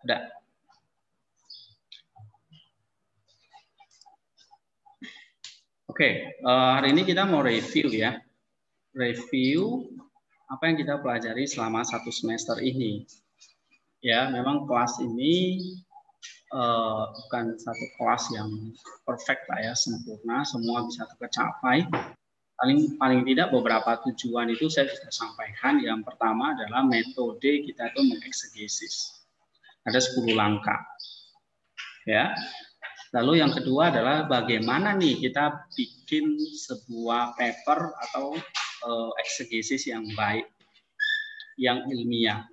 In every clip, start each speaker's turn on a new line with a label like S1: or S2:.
S1: Ada. Oke, hari ini kita mau review ya. Review apa yang kita pelajari selama 1 semester ini. Ya, memang kelas ini bukan satu kelas yang perfect lah ya, sempurna, semua bisa tercapai. Paling tidak beberapa tujuan itu saya sudah sampaikan. Yang pertama adalah metode kita itu mengeksegesis. Ada 10 langkah. Ya. Lalu yang kedua adalah bagaimana nih kita bikin sebuah paper atau eksegesis yang baik, yang ilmiah.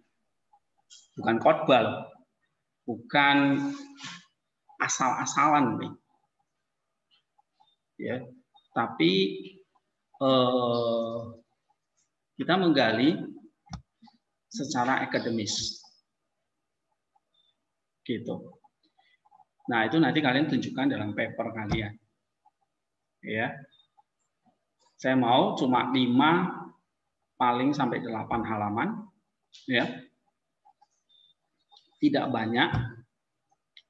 S1: Bukan khotbah, bukan asal-asalan nih. Ya, tapi kita menggali secara akademis. Gitu. Nah, itu nanti kalian tunjukkan dalam paper kalian. Ya. Saya mau cuma 5 paling sampai 8 halaman, ya. Tidak banyak,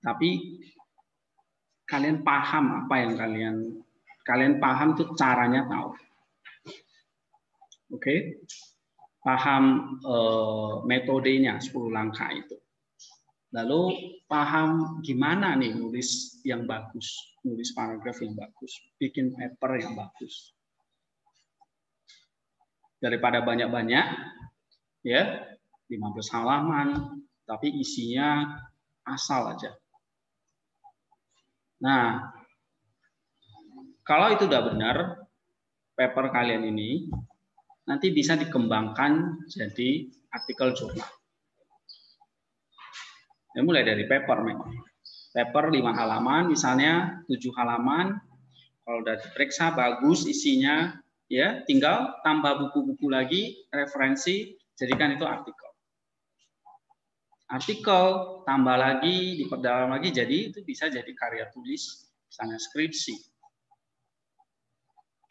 S1: tapi kalian paham apa yang kalian paham itu caranya tahu. Oke. Paham metodenya 10 langkah itu. Lalu paham gimana nih nulis yang bagus, nulis paragraf yang bagus, bikin paper yang bagus. Daripada banyak-banyak, ya 15 halaman, tapi isinya asal aja. Nah, kalau itu udah benar, paper kalian ini nanti bisa dikembangkan jadi artikel jurnal. Ya, mulai dari paper memang. Paper 5 halaman, misalnya 7 halaman, kalau udah diperiksa bagus isinya, ya tinggal tambah buku-buku lagi, referensi, jadikan itu artikel. Artikel, tambah lagi, diperdalam lagi, jadi itu bisa jadi karya tulis, misalnya skripsi.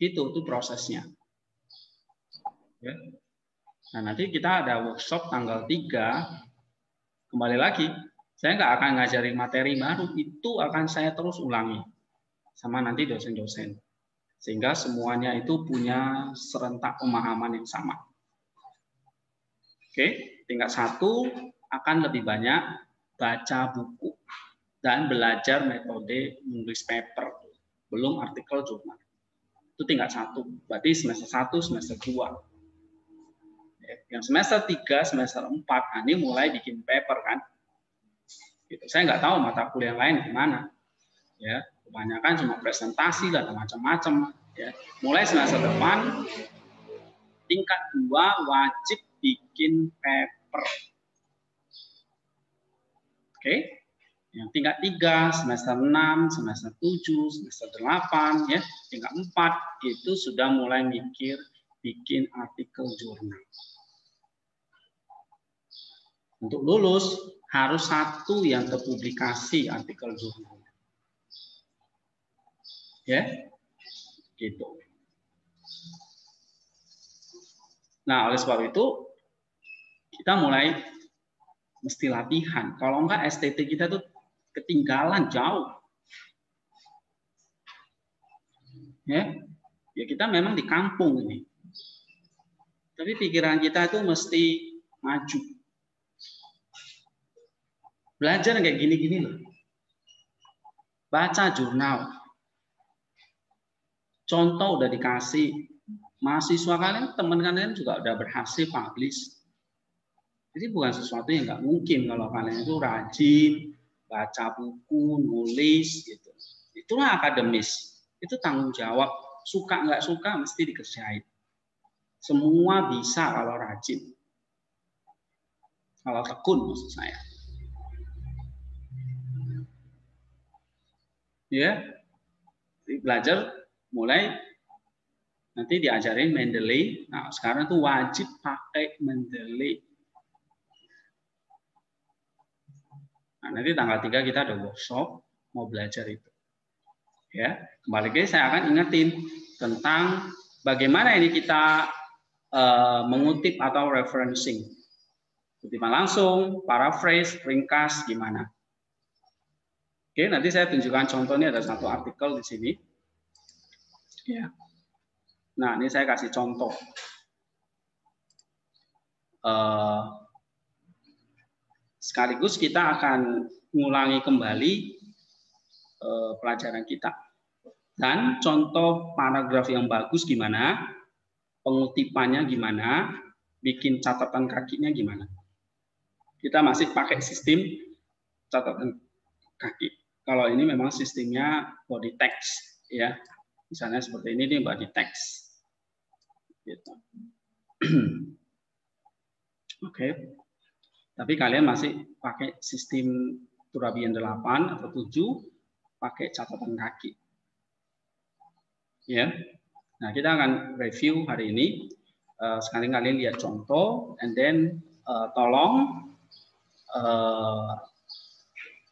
S1: Gitu, itu prosesnya. Ya. Nah, nanti kita ada workshop tanggal 3, kembali lagi, saya nggak akan ngajarin materi baru, itu akan saya terus ulangi sama nanti dosen-dosen. Sehingga semuanya itu punya serentak pemahaman yang sama. Oke, tingkat 1 akan lebih banyak baca buku dan belajar metode menulis paper, belum artikel jurnal. Itu tingkat 1, berarti semester 1, semester 2. Yang semester 3, semester 4, ini mulai bikin paper kan. Gitu. Saya nggak tahu mata kuliah lain gimana, ya kebanyakan cuma presentasi dan macam-macam. Ya. Mulai semester depan, tingkat 2 wajib bikin paper. Oke, yang tingkat 3, semester 6, semester 7, semester 8, ya tingkat 4 itu sudah mulai mikir bikin artikel jurnal. Untuk lulus harus 1 yang terpublikasi artikel jurnal. Ya, gitu. Nah, oleh sebab itu kita mulai mesti latihan. Kalau enggak STT kita tuh ketinggalan jauh. Ya, kita memang di kampung ini. Tapi pikiran kita itu mesti maju. Belajar kayak gini-gini loh. Baca jurnal. Contoh udah dikasih. Mahasiswa kalian, teman kalian juga udah berhasil publish. Jadi bukan sesuatu yang nggak mungkin kalau kalian itu rajin, baca buku, nulis, gitu. Itulah akademis. Itu tanggung jawab. Suka nggak suka mesti dikerjain. Semua bisa kalau rajin. Kalau tekun maksud saya. Ya, belajar mulai nanti diajarin Mendeley. Nah, sekarang tuh wajib pakai Mendeley. Nah, nanti tanggal 3 kita ada workshop mau belajar itu. Ya, kembali lagi saya akan ingetin tentang bagaimana ini kita mengutip atau referencing. Kutipan langsung, paraphrase, ringkas, gimana? Oke, nanti saya tunjukkan contohnya, ada satu artikel di sini. Ya. Nah, ini saya kasih contoh. Sekaligus kita akan mengulangi kembali pelajaran kita. Dan contoh paragraf yang bagus gimana, pengutipannya gimana, bikin catatan kakinya gimana. Kita masih pakai sistem catatan kaki. Kalau ini memang sistemnya body text, ya. Misalnya seperti ini nih body text. Gitu. Oke. Tapi kalian masih pakai sistem Turabian 8 atau 7, pakai catatan kaki. Ya. Nah, kita akan review hari ini. Sekali kalian lihat contoh, and then tolong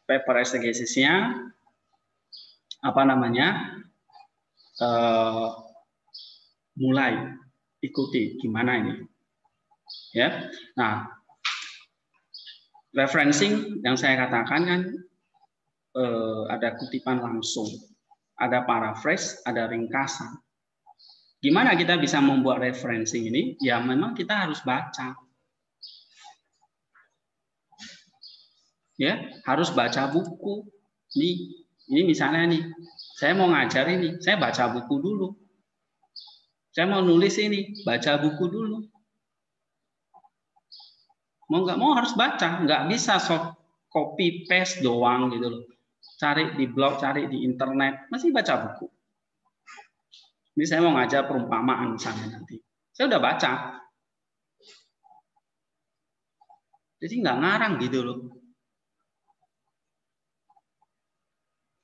S1: paper exegesisnya mulai ikuti gimana ini. Ya. Nah, referencing yang saya katakan kan ada kutipan langsung, ada paraphrase, ada ringkasan. Gimana kita bisa membuat referencing ini? Ya memang kita harus baca. Ya, harus baca buku. Ini misalnya nih, saya mau ngajar ini, saya baca buku dulu. Saya mau nulis ini, baca buku dulu. Mau nggak mau harus baca, nggak bisa copy paste doang gitu loh. Cari di blog, cari di internet, masih baca buku. Ini saya mau ngajar perumpamaan misalnya nanti. Saya udah baca. Jadi nggak ngarang gitu loh.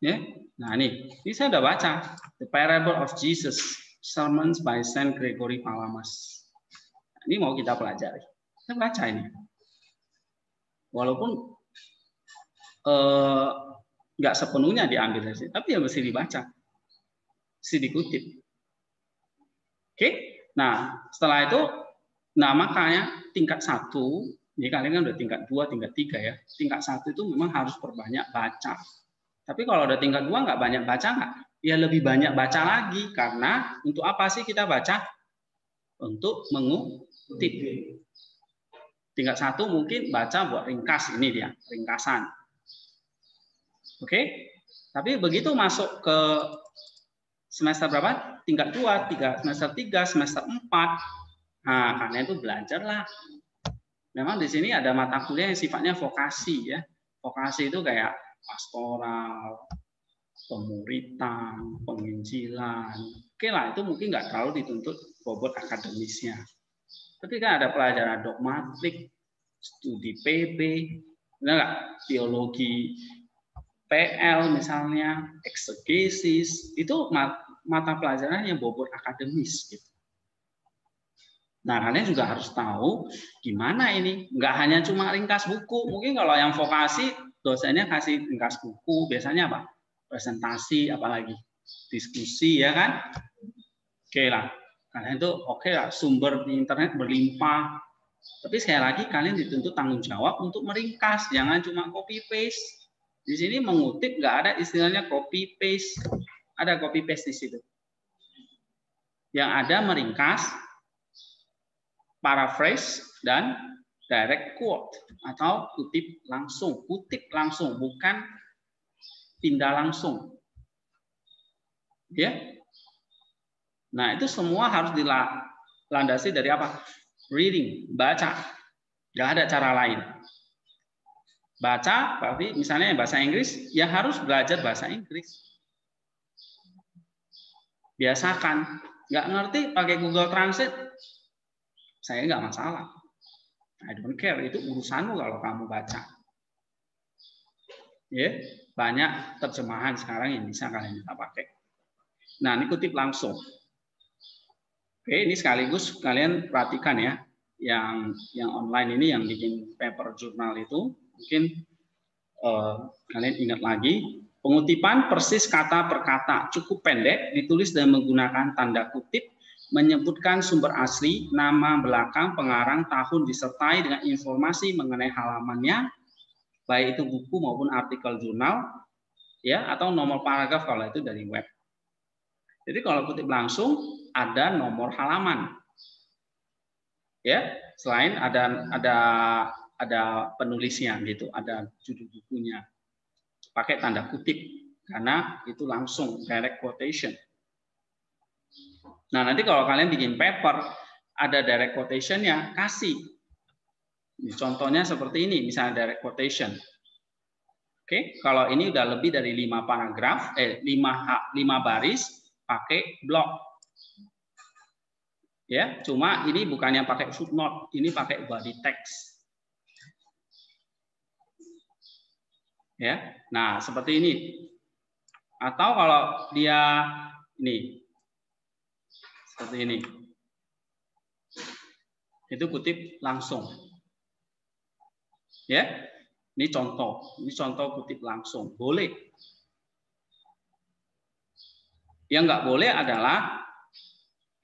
S1: Ya, nah ini saya udah baca The Parable of Jesus, Sermons by Saint Gregory Palamas. Ini mau kita pelajari. Saya baca ini. Walaupun nggak sepenuhnya diambil dari sini, tapi ya mesti dibaca, mesti dikutip. Oke, nah setelah itu, nah makanya tingkat 1, ini kalian kan udah tingkat 2, tingkat 3 ya. Tingkat 1 itu memang harus perbanyak baca. Tapi kalau udah tingkat 2 nggak banyak baca nggak? Ya lebih banyak baca lagi, karena untuk apa sih kita baca? Untuk mengutip. Tingkat 1 mungkin baca buat ringkas, ini dia, ringkasan. Oke, tapi begitu masuk ke semester berapa? Tingkat 2, semester 3, semester 4. Nah, kalian itu belajarlah. Memang di sini ada mata kuliah yang sifatnya vokasi ya. Vokasi itu kayak pastoral, pemuritan, penginjilan. Oke lah, itu mungkin nggak terlalu dituntut bobot akademisnya. Tapi kan ada pelajaran dogmatik, studi PB, enggak, teologi PL misalnya, eksegesis, itu mata pelajaran yang bobot akademis gitu. Nah, kalian juga harus tahu gimana ini, nggak hanya cuma ringkas buku. Mungkin kalau yang vokasi, dosennya kasih ringkas buku, biasanya apa? Presentasi, apalagi diskusi ya kan? Oke lah, kalian itu oke lah, sumber di internet berlimpah. Tapi sekali lagi kalian dituntut tanggung jawab untuk meringkas, jangan cuma copy paste. Di sini mengutip nggak ada istilahnya copy paste, ada copy paste di situ. Yang ada meringkas, paraphrase dan direct quote atau kutip langsung, bukan pindah langsung. Ya. Nah, itu semua harus dilandasi dari apa? Reading, baca. Nggak ada cara lain. Baca, tapi misalnya bahasa Inggris, ya harus belajar bahasa Inggris. Biasakan. Nggak ngerti pakai Google Translate, saya nggak masalah. I don't care, itu urusanmu kalau kamu baca. Ya, banyak terjemahan sekarang yang bisa kalian bisa pakai. Nah, ini kutip langsung. Oke, ini sekaligus kalian perhatikan ya, yang online ini yang bikin paper jurnal itu, mungkin kalian ingat lagi, pengutipan persis kata per kata, cukup pendek, ditulis dan menggunakan tanda kutip, menyebutkan sumber asli, nama belakang, pengarang, tahun disertai dengan informasi mengenai halamannya, baik itu buku maupun artikel jurnal, ya, atau nomor paragraf kalau itu dari web. Jadi kalau kutip langsung ada nomor halaman, ya, selain ada penulisnya gitu, ada judul bukunya, pakai tanda kutip karena itu langsung direct quotation. Nah, nanti kalau kalian bikin paper, ada direct quotation-nya, kasih. Contohnya seperti ini, misalnya direct quotation. Oke, kalau ini udah lebih dari 5 paragraf, 5 baris, pakai blok. Ya, cuma ini bukan yang pakai footnote, ini pakai body text. Ya, nah seperti ini. Atau kalau dia ini, seperti ini, itu kutip langsung. Ya, ini contoh kutip langsung, boleh. Yang nggak boleh adalah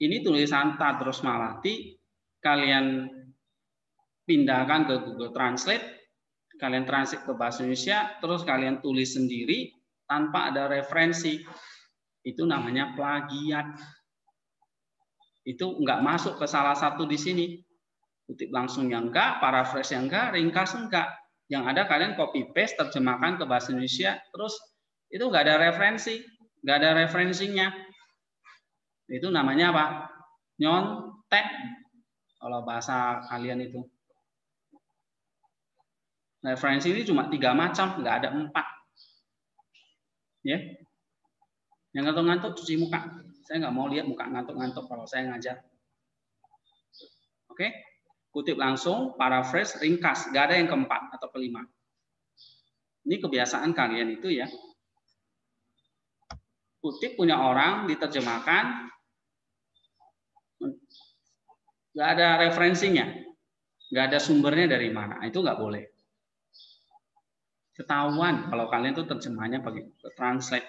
S1: ini tulisan Tadros Malati, kalian pindahkan ke Google Translate, kalian translate ke bahasa Indonesia, terus kalian tulis sendiri tanpa ada referensi. Itu namanya plagiat. Itu nggak masuk ke salah satu di sini. Kutip langsung yang enggak, paraphrase yang enggak, ringkas enggak. Yang ada kalian copy paste, terjemahkan ke bahasa Indonesia, terus itu nggak ada referensi, nggak ada referensinya. Itu namanya apa? Nyontek. Kalau bahasa kalian itu. Referensi ini cuma 3 macam, nggak ada 4. Ya. Yang ngantuk-ngantuk cuci muka. Saya nggak mau lihat muka ngantuk-ngantuk kalau saya ngajar. Oke? Kutip langsung, paraphrase, ringkas. Nggak ada yang keempat atau kelima. Ini kebiasaan kalian itu ya. Kutip punya orang, diterjemahkan, nggak ada referensinya. Nggak ada sumbernya dari mana. Itu nggak boleh. Ketahuan kalau kalian itu terjemahnya pakai translate.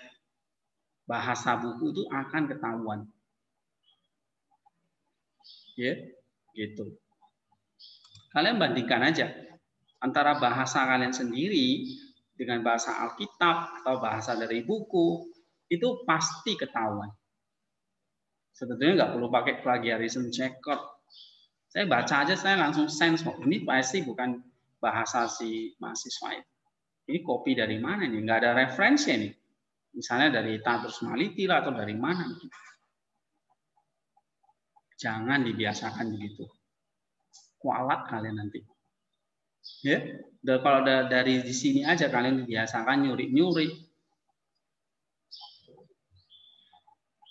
S1: Bahasa buku itu akan ketahuan. Ya, gitu. Kalian bandingkan aja antara bahasa kalian sendiri dengan bahasa Alkitab atau bahasa dari buku, itu pasti ketahuan. Sebetulnya nggak perlu pakai plagiarism checker. Saya baca aja, saya langsung sense, ini pasti bukan bahasa si mahasiswa itu. Ini copy dari mana nih? Nggak ada referensi nih. Misalnya dari Tadros Maliti lah, atau dari mana. Jangan dibiasakan begitu. Kualat kalian nanti. Ya, kalau dari di sini aja kalian dibiasakan nyuri-nyuri.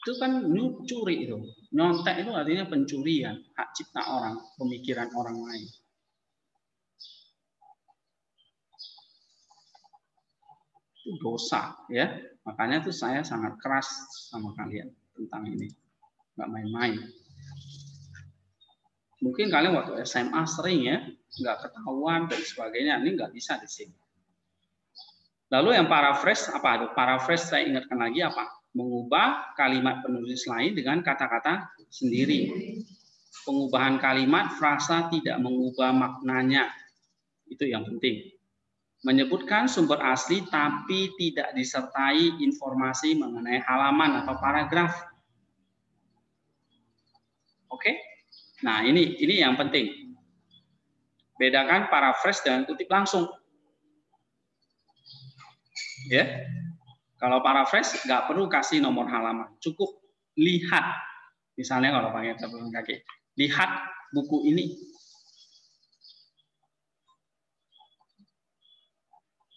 S1: Itu kan curi itu. Nyontek itu artinya pencurian, hak cipta orang, pemikiran orang lain. Itu dosa, ya. Makanya tuh saya sangat keras sama kalian tentang ini. Nggak main-main. Mungkin kalian waktu SMA sering ya, nggak ketahuan dan sebagainya. Ini nggak bisa di sini. Lalu yang paraphrase apa? Ada paraphrase, saya ingatkan lagi apa? Mengubah kalimat penulis lain dengan kata-kata sendiri. Pengubahan kalimat, frasa tidak mengubah maknanya. Itu yang penting. Menyebutkan sumber asli tapi tidak disertai informasi mengenai halaman atau paragraf. Oke? Nah, ini yang penting. Bedakan paraphrase dengan kutip langsung. Ya. Kalau paraphrase nggak perlu kasih nomor halaman, cukup lihat. Misalnya kalau pakai catatan kaki, lihat buku ini.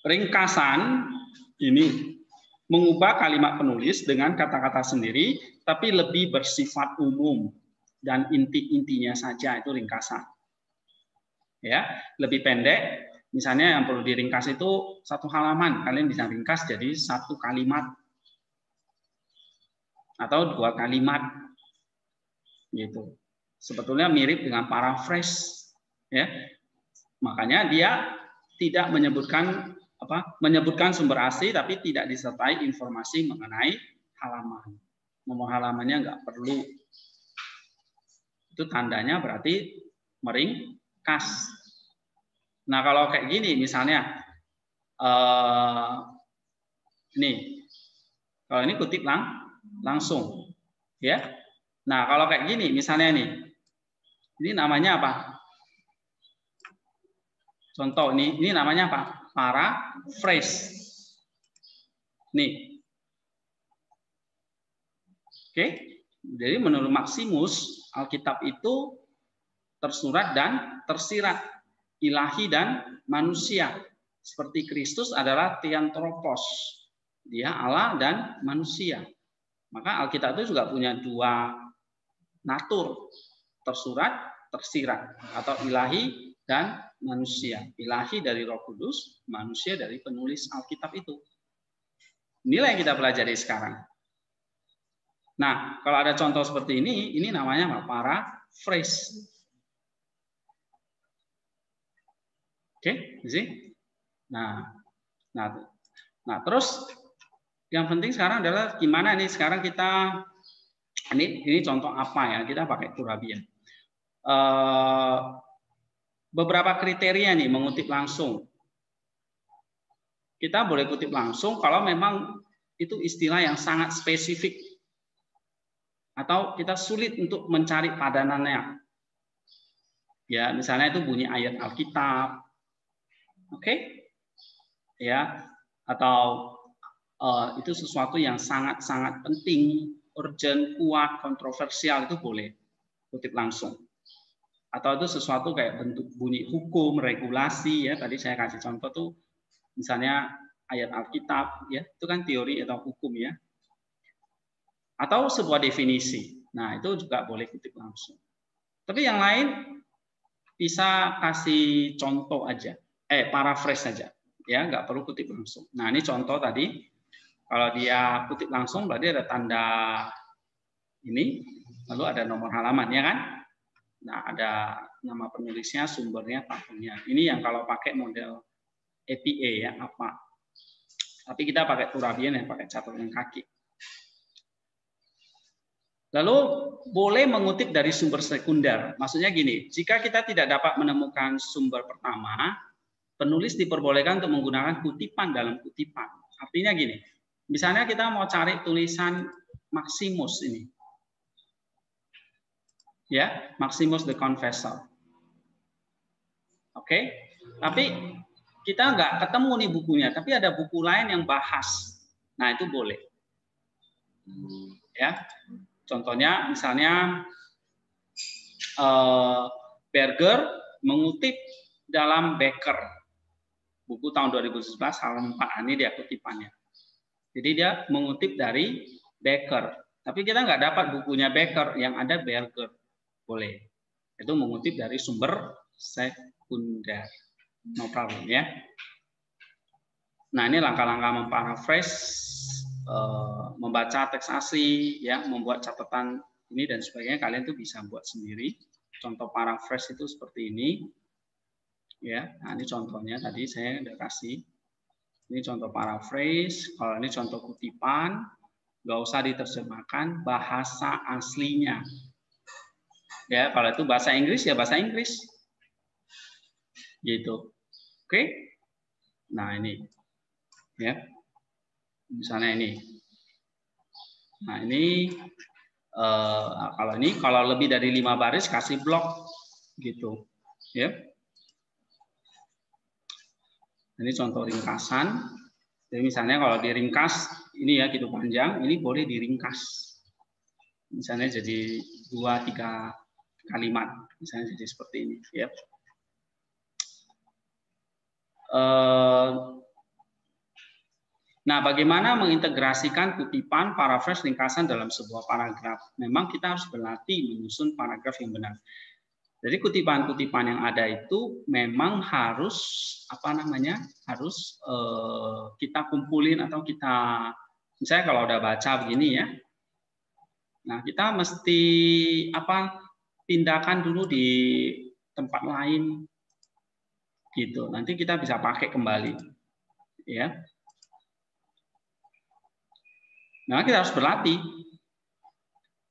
S1: Ringkasan ini mengubah kalimat penulis dengan kata-kata sendiri, tapi lebih bersifat umum dan inti-intinya saja, itu ringkasan. Ya, lebih pendek. Misalnya yang perlu diringkas itu 1 halaman, kalian bisa ringkas jadi 1 kalimat atau 2 kalimat, gitu. Sebetulnya mirip dengan paraphrase, ya. Makanya dia tidak menyebutkan sumber asli, tapi tidak disertai informasi mengenai halaman. Nomor halamannya nggak perlu. Itu tandanya berarti meringkas. Nah, kalau kayak gini misalnya ini. Kalau ini kutip langsung. Ya. Nah, kalau kayak gini misalnya ini namanya apa? Contoh ini namanya apa? Paraphrase. Nih. Oke. Jadi menurut Maximus, Alkitab itu tersurat dan tersirat, ilahi dan manusia. Seperti Kristus adalah Theanthropos. Dia Allah dan manusia. Maka Alkitab itu juga punya dua natur, tersurat, tersirat, atau ilahi dan manusia. Ilahi dari Roh Kudus, manusia dari penulis Alkitab itu. Inilah yang kita pelajari sekarang. Nah, kalau ada contoh seperti ini namanya apa? Paraphrase. Oke, sih. Nah, terus yang penting sekarang adalah gimana nih sekarang kita ini contoh apa ya? Kita pakai Turabian. Beberapa kriteria nih mengutip langsung. Kita boleh kutip langsung kalau memang itu istilah yang sangat spesifik atau kita sulit untuk mencari padanannya. Ya, misalnya itu bunyi ayat Alkitab. Oke? Ya, atau itu sesuatu yang sangat-sangat penting, urgent, kuat, kontroversial, itu boleh kutip langsung. Atau itu sesuatu kayak bentuk bunyi hukum, regulasi, ya tadi saya kasih contoh tuh, misalnya ayat Alkitab, ya itu kan teori atau hukum ya. Atau sebuah definisi, nah itu juga boleh kutip langsung. Tapi yang lain bisa kasih contoh aja, paraphrase aja, ya nggak perlu kutip langsung. Nah ini contoh tadi. Kalau dia kutip langsung berarti ada tanda ini, lalu ada nomor halaman, ya kan? Nah, ada nama penulisnya, sumbernya, tahunnya. Ini yang kalau pakai model APA ya, apa? Tapi kita pakai Turabian yang pakai catatan kaki. Lalu boleh mengutip dari sumber sekunder. Maksudnya gini, jika kita tidak dapat menemukan sumber pertama, penulis diperbolehkan untuk menggunakan kutipan dalam kutipan. Artinya gini, misalnya kita mau cari tulisan Maximus ini. Ya, Maximus the Confessor. Oke. Tapi kita nggak ketemu nih bukunya, tapi ada buku lain yang bahas. Nah, itu boleh. Ya. Contohnya misalnya Berger mengutip dalam Becker. Buku tahun 2011 halaman 4 ini dia kutipannya. Jadi dia mengutip dari Becker. Tapi kita nggak dapat bukunya Becker, yang ada Berger. Boleh. Itu mengutip dari sumber sekunder. No problem ya. Nah, ini langkah-langkah memparaphrase, membaca teks asli, ya, membuat catatan ini dan sebagainya. Kalian tuh bisa buat sendiri. Contoh paraphrase itu seperti ini. Ya, nah ini contohnya tadi saya udah kasih. Ini contoh paraphrase. Kalau ini contoh kutipan, nggak usah diterjemahkan, bahasa aslinya. Ya, kalau itu bahasa Inggris ya bahasa Inggris. Gitu. Oke? Nah, ini. Ya. Misalnya ini. Nah, ini kalau lebih dari 5 baris kasih blok gitu. Ya. Ini contoh ringkasan. Jadi misalnya kalau diringkas ini ya gitu panjang, ini boleh diringkas. Misalnya jadi 2-3 kalimat, misalnya jadi seperti ini, ya. Nah, bagaimana mengintegrasikan kutipan, paraphrase, ringkasan dalam sebuah paragraf? Memang kita harus berlatih menyusun paragraf yang benar. Jadi kutipan-kutipan yang ada itu memang harus harus kita kumpulin atau kita, misalnya kalau udah baca begini ya. Nah, kita mesti pindahkan dulu di tempat lain gitu. Nanti kita bisa pakai kembali. Ya. Nah, kita harus berlatih.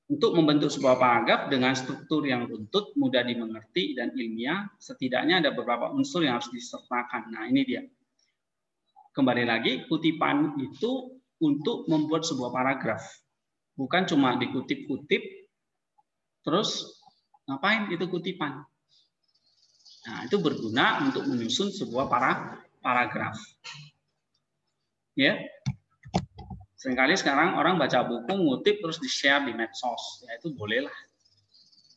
S1: Untuk membentuk sebuah paragraf dengan struktur yang runtut, mudah dimengerti, dan ilmiah, setidaknya ada beberapa unsur yang harus disertakan. Nah, ini dia. Kembali lagi, kutipan itu untuk membuat sebuah paragraf. Bukan cuma dikutip-kutip, terus ngapain itu kutipan. Nah, itu berguna untuk menyusun sebuah paragraf. Ya. Seringkali sekarang orang baca buku, ngutip, terus di-share di medsos. Ya, itu bolehlah.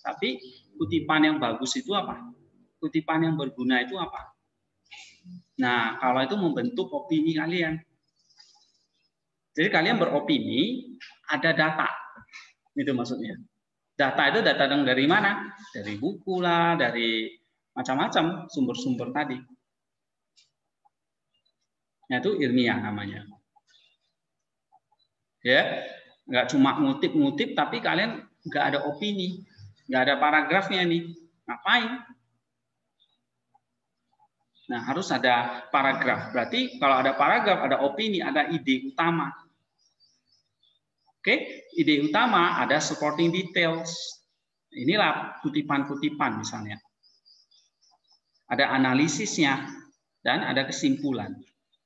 S1: Tapi kutipan yang bagus itu apa? Kutipan yang berguna itu apa? Nah, kalau itu membentuk opini kalian. Jadi kalian beropini, ada data. Itu maksudnya. Data itu datang dari mana? Dari buku lah, dari macam-macam sumber-sumber tadi. Nah, itu ilmiah namanya. Ya, nggak cuma ngutip-ngutip, tapi kalian nggak ada opini, nggak ada paragrafnya nih, ngapain? Nah, harus ada paragraf. Berarti kalau ada paragraf, ada opini, ada ide utama. Oke, ide utama ada supporting details. Inilah kutipan-kutipan misalnya. Ada analisisnya dan ada kesimpulan.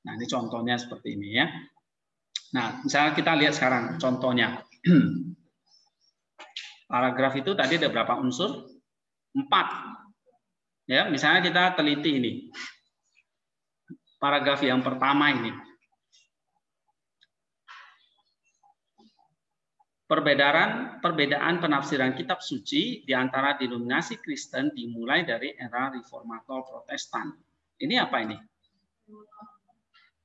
S1: Nah, ini contohnya seperti ini ya. Nah, misalnya kita lihat sekarang contohnya. Paragraf itu tadi ada berapa unsur? 4. Ya, misalnya kita teliti ini. Paragraf yang pertama ini. Perbedaan penafsiran kitab suci di antara denominasi Kristen dimulai dari era Reformator Protestan. Ini apa ini?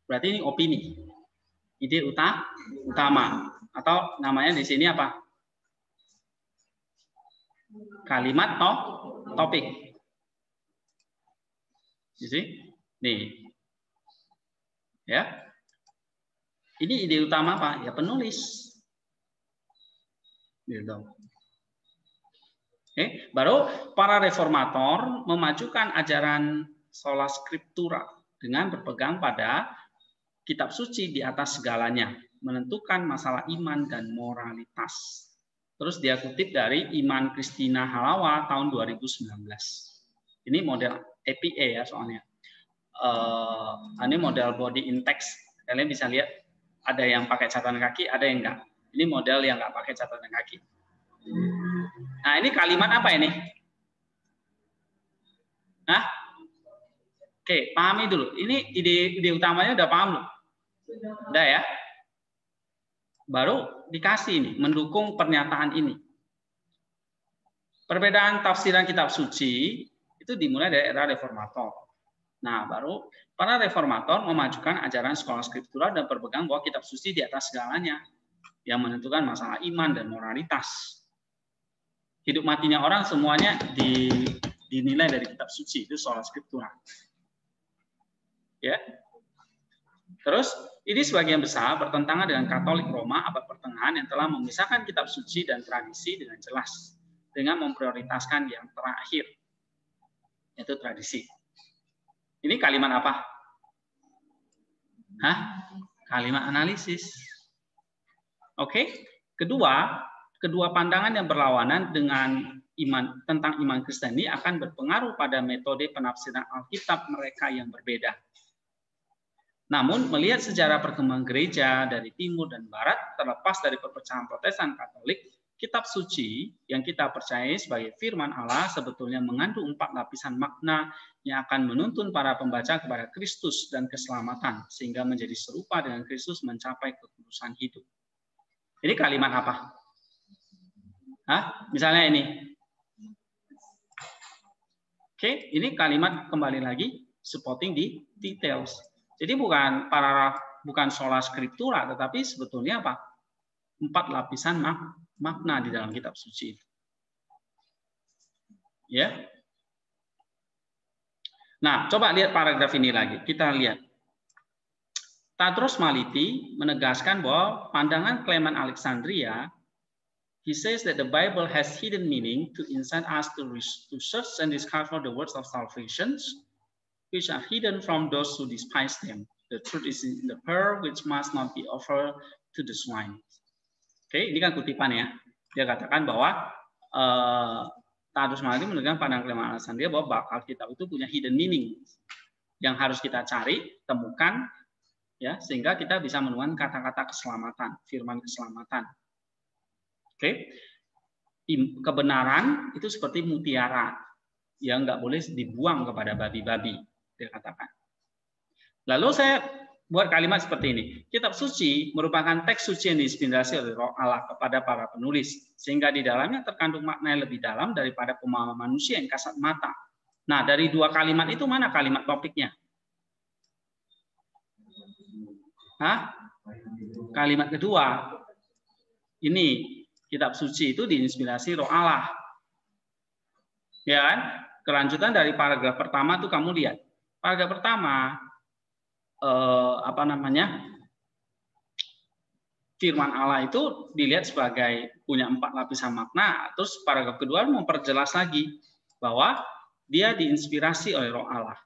S1: Berarti ini opini. Ide utama. Atau namanya di sini apa? Kalimat topik. Jadi, nih. Ya. Ini ide utama apa? Ya penulis. Gitu. Oke, baru para reformator memajukan ajaran sola scriptura dengan berpegang pada kitab suci di atas segalanya, menentukan masalah iman dan moralitas. Terus dia kutip dari Iman Christina Halawa tahun 2019. Ini model APA ya soalnya. Ini model body in text. Kalian bisa lihat ada yang pakai catatan kaki, ada yang enggak. Ini model yang enggak pakai catatan kaki. Nah, ini kalimat apa ini? Nah, oke, pahami dulu. Ini ide utamanya udah paham loh? Udah ya? Baru dikasih ini, mendukung pernyataan ini. Perbedaan tafsiran kitab suci itu dimulai dari era reformator. Nah, baru para reformator memajukan ajaran sekolah skriptura dan berpegang bahwa kitab suci di atas segalanya yang menentukan masalah iman dan moralitas. Hidup matinya orang semuanya dinilai dari kitab suci, itu sola scriptura. Ya. Terus ini sebagian besar bertentangan dengan Katolik Roma abad pertengahan yang telah memisahkan kitab suci dan tradisi dengan jelas dengan memprioritaskan yang terakhir, yaitu tradisi. Ini kalimat apa? Kalimat analisis. Oke. Kedua pandangan yang berlawanan dengan tentang iman Kristen ini akan berpengaruh pada metode penafsiran Alkitab mereka yang berbeda. Namun, melihat sejarah perkembangan gereja dari timur dan barat, terlepas dari perpecahan Protestan Katolik, kitab suci yang kita percayai sebagai firman Allah sebetulnya mengandung 4 lapisan makna yang akan menuntun para pembaca kepada Kristus dan keselamatan, sehingga menjadi serupa dengan Kristus mencapai kekudusan hidup. Ini kalimat apa? Misalnya ini. Oke, ini kalimat kembali lagi supporting di details. Jadi bukan sola scriptura, tetapi sebetulnya apa? 4 lapisan makna di dalam kitab suci. Ya. Nah, coba lihat paragraf ini lagi. Kita lihat. Tatros Maliti menegaskan bahwa pandangan Clement Alexandria, he says that the Bible has hidden meaning to incite us to search and discover the words of salvation, which are hidden from those who despise them. The truth is in the pearl, which must not be offered to the swine. Oke, ini kan kutipan ya. Dia katakan bahwa Tadarus Ma'arif menunjukkan pandangan kelima Alexandria bahwa Alkitab itu punya hidden meaning yang harus kita cari, temukan, ya, sehingga kita bisa menemukan kata-kata keselamatan, firman keselamatan. Oke, kebenaran itu seperti mutiara yang nggak boleh dibuang kepada babi-babi, dia katakan. Lalu saya buat kalimat seperti ini. Kitab suci merupakan teks suci yang diinspirasi oleh Roh Allah kepada para penulis, sehingga di dalamnya terkandung makna yang lebih dalam daripada pemahaman manusia yang kasat mata. Nah, dari dua kalimat itu mana kalimat topiknya? Hah? Kalimat kedua. Ini kitab suci itu diinspirasi Roh Allah. Ya kan? Kelanjutan dari paragraf pertama tuh kamu lihat. Paragraf pertama firman Allah itu dilihat sebagai punya 4 lapisan makna. Terus paragraf kedua memperjelas lagi bahwa dia diinspirasi oleh Roh Allah.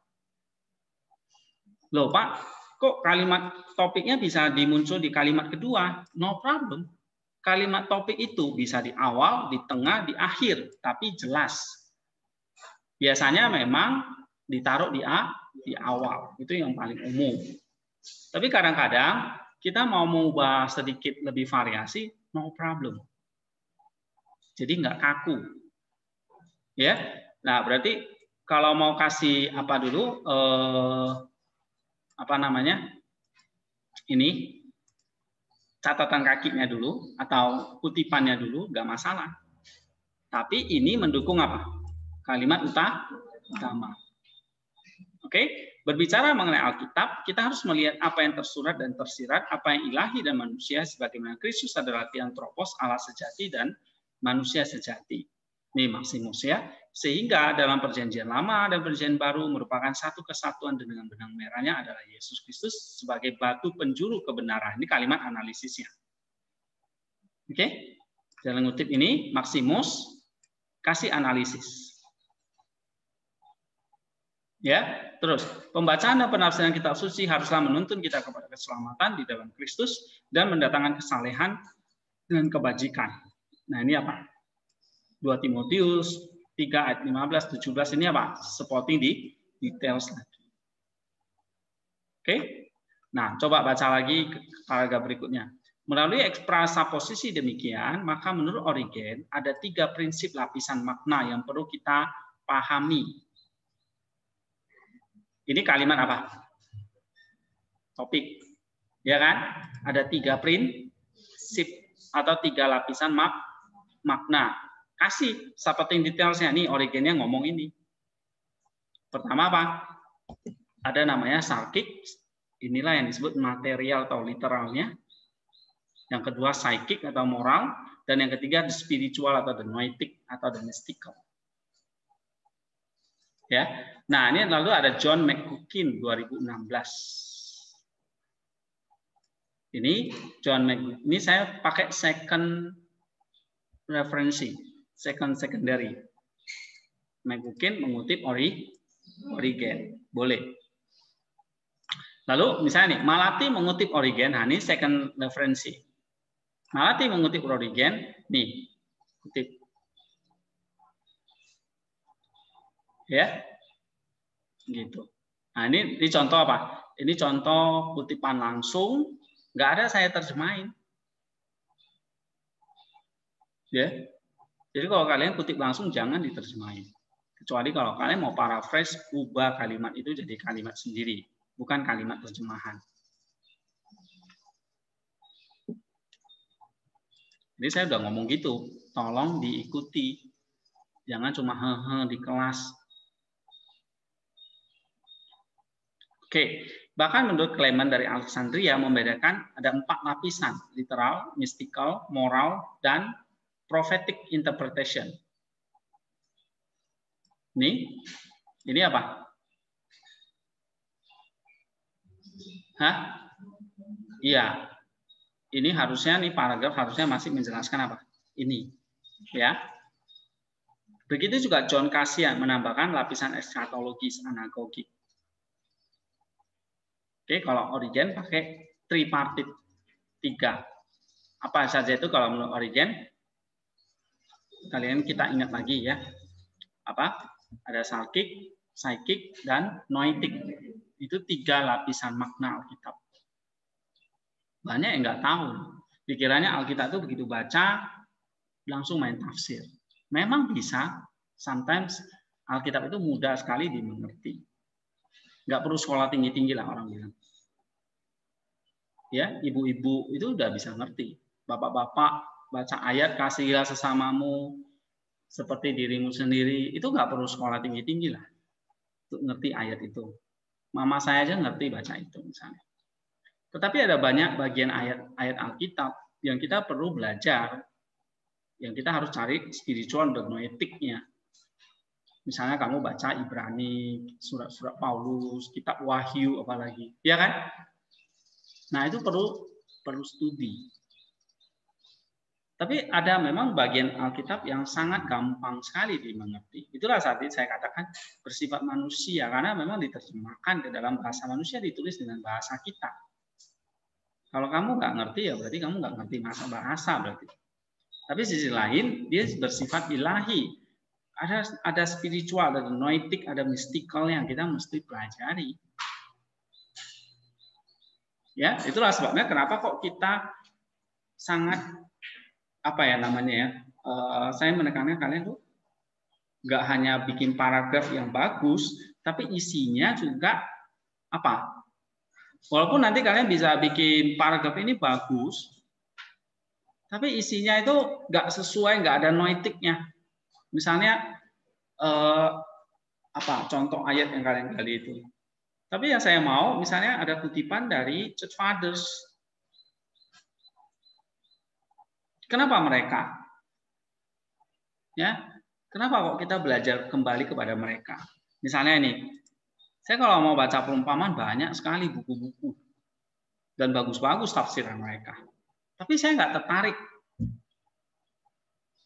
S1: Loh Pak, kok kalimat topiknya bisa dimuncul di kalimat kedua? No problem. Kalimat topik itu bisa di awal, di tengah, di akhir, tapi jelas. Biasanya memang ditaruh di awal, itu yang paling umum. Tapi kadang-kadang kita mau mengubah sedikit lebih variasi, no problem. Jadi nggak kaku, ya. Nah berarti kalau mau kasih apa dulu, ini catatan kakinya dulu atau kutipannya dulu, nggak masalah. Tapi ini mendukung apa? Kalimat utama. Oke, berbicara mengenai Alkitab, kita harus melihat apa yang tersurat dan tersirat, apa yang ilahi dan manusia, sebagaimana Kristus adalah Theanthropos, Allah sejati dan manusia sejati. Ini Maximus ya. Sehingga dalam perjanjian lama dan perjanjian baru merupakan satu kesatuan dengan benang merahnya adalah Yesus Kristus sebagai batu penjuru kebenaran. Ini kalimat analisisnya. Oke, dalam ngutip ini Maximus kasih analisis. Ya, terus pembacaan dan penafsiran kitab suci haruslah menuntun kita kepada keselamatan di dalam Kristus dan mendatangkan kesalehan dan kebajikan. Nah, ini apa? 2 Timotius 3 ayat 15 17 ini apa? Supporting di details lagi. Oke. Nah, coba baca lagi paragraf berikutnya. Melalui eksprasa posisi demikian, maka menurut Origen ada 3 prinsip lapisan makna yang perlu kita pahami. Ini kalimat apa? Topik. Ya kan? Ada 3 prinsip atau 3 lapisan makna. Kasih supporting detailsnya. Nih Origennya ngomong ini. Pertama apa? Ada namanya sarkik. Inilah yang disebut material atau literalnya. Yang kedua psychic atau moral. Dan yang ketiga spiritual atau the noetic atau the mystical. Ya, nah ini lalu ada John McGuckin 2016. Ini John McGuckin. Ini saya pakai second referensi, secondary. McGuckin mengutip Origen, boleh. Lalu misalnya nih, Malati mengutip Origen, nah ini second referensi. Malati mengutip Origen, nih, kutip. Ya, gitu. Nah ini contoh apa? Ini contoh kutipan langsung, nggak ada saya terjemahin. Ya, jadi kalau kalian kutip langsung jangan diterjemahin. Kecuali kalau kalian mau paraphrase, ubah kalimat itu jadi kalimat sendiri, bukan kalimat terjemahan. Jadi saya udah ngomong gitu, tolong diikuti, jangan cuma di kelas. Oke, bahkan menurut Clement dari Alexandria membedakan ada 4 lapisan, literal, mystical, moral, dan prophetic interpretation. Ini apa? Hah? Iya. Ini harusnya nih paragraf harusnya masih menjelaskan apa? Ini, ya. Begitu juga John Cassian menambahkan lapisan eschatologis anagogik. Oke, kalau Origen pakai tripartite 3. Apa saja itu kalau menurut Origen? kalian kita ingat lagi ya. Apa? Ada salkik, psikik, dan noetik. Itu 3 lapisan makna Alkitab. Banyak yang nggak tahu. Pikirannya Alkitab itu begitu baca, langsung main tafsir. Memang bisa, sometimes Alkitab itu mudah sekali dimengerti. Nggak perlu sekolah tinggi-tinggi lah orang bilang. Ya, ibu-ibu itu udah bisa ngerti. Bapak-bapak baca ayat kasihilah sesamamu seperti dirimu sendiri, itu nggak perlu sekolah tinggi-tinggi lah untuk ngerti ayat itu. Mama saya aja ngerti baca itu misalnya. Tetapi ada banyak bagian ayat Alkitab yang kita perlu belajar, yang kita harus cari spiritual dan noetiknya. Misalnya kamu baca Ibrani, surat-surat Paulus, kitab Wahyu apalagi, ya kan? Nah, itu perlu studi. Tapi ada memang bagian Alkitab yang sangat gampang sekali dimengerti. Itulah saat ini saya katakan bersifat manusia, karena memang diterjemahkan ke dalam bahasa manusia, ditulis dengan bahasa kita. Kalau kamu nggak ngerti, ya berarti kamu nggak ngerti bahasa berarti. Tapi sisi lain, dia bersifat ilahi. Ada spiritual, ada noetik, ada mystical yang kita mesti pelajari. Ya, itulah sebabnya kenapa kok kita sangat saya menekankan kalian tuh nggak hanya bikin paragraf yang bagus, tapi isinya juga apa? Walaupun nanti kalian bisa bikin paragraf ini bagus, tapi isinya itu nggak sesuai, nggak ada noetiknya. Misalnya contoh ayat yang kalian gali itu. Tapi yang saya mau, misalnya ada kutipan dari Church Fathers. Kenapa mereka? Ya, kenapa kok kita belajar kembali kepada mereka? Misalnya ini, saya kalau mau baca perumpamaan banyak sekali buku-buku dan bagus-bagus tafsiran mereka. Tapi saya nggak tertarik.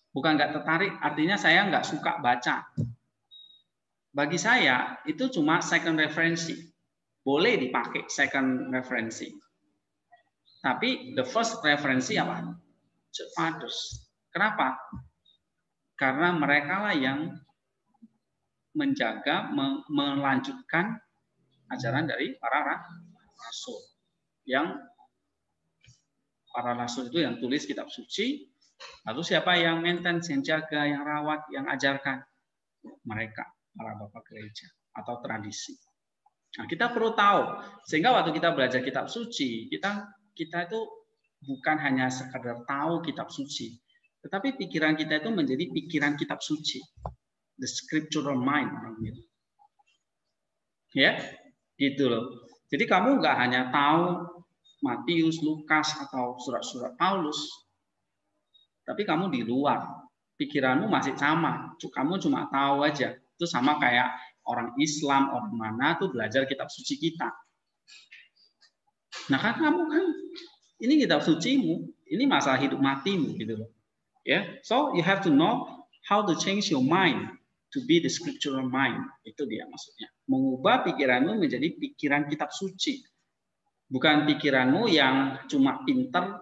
S1: Bukan nggak tertarik, artinya saya nggak suka baca. Bagi saya itu cuma second referensi. Boleh dipakai second referensi. Tapi the first referensi apa? Church Fathers. Kenapa? Karena mereka lah yang menjaga, melanjutkan ajaran dari para rasul. Yang para rasul itu yang tulis kitab suci. Lalu siapa yang maintain, yang jaga, yang rawat, yang ajarkan? Mereka, para bapak gereja atau tradisi. Nah, kita perlu tahu sehingga waktu kita belajar kitab suci, kita itu bukan hanya sekadar tahu kitab suci, tetapi pikiran kita itu menjadi pikiran kitab suci, the scriptural mind, ya, gitu loh. Jadi kamu nggak hanya tahu Matius, Lukas atau surat-surat Paulus, tapi kamu di luar, pikiranmu masih sama, kamu cuma tahu aja. Itu sama kayak orang Islam, orang mana tuh belajar kitab suci kita. Nah kan kamu kan, ini kitab sucimu, ini masalah hidup matimu gitu loh. Ya, so you have to know how to change your mind to be the scriptural mind. Itu dia maksudnya. Mengubah pikiranmu menjadi pikiran kitab suci. Bukan pikiranmu yang cuma pinter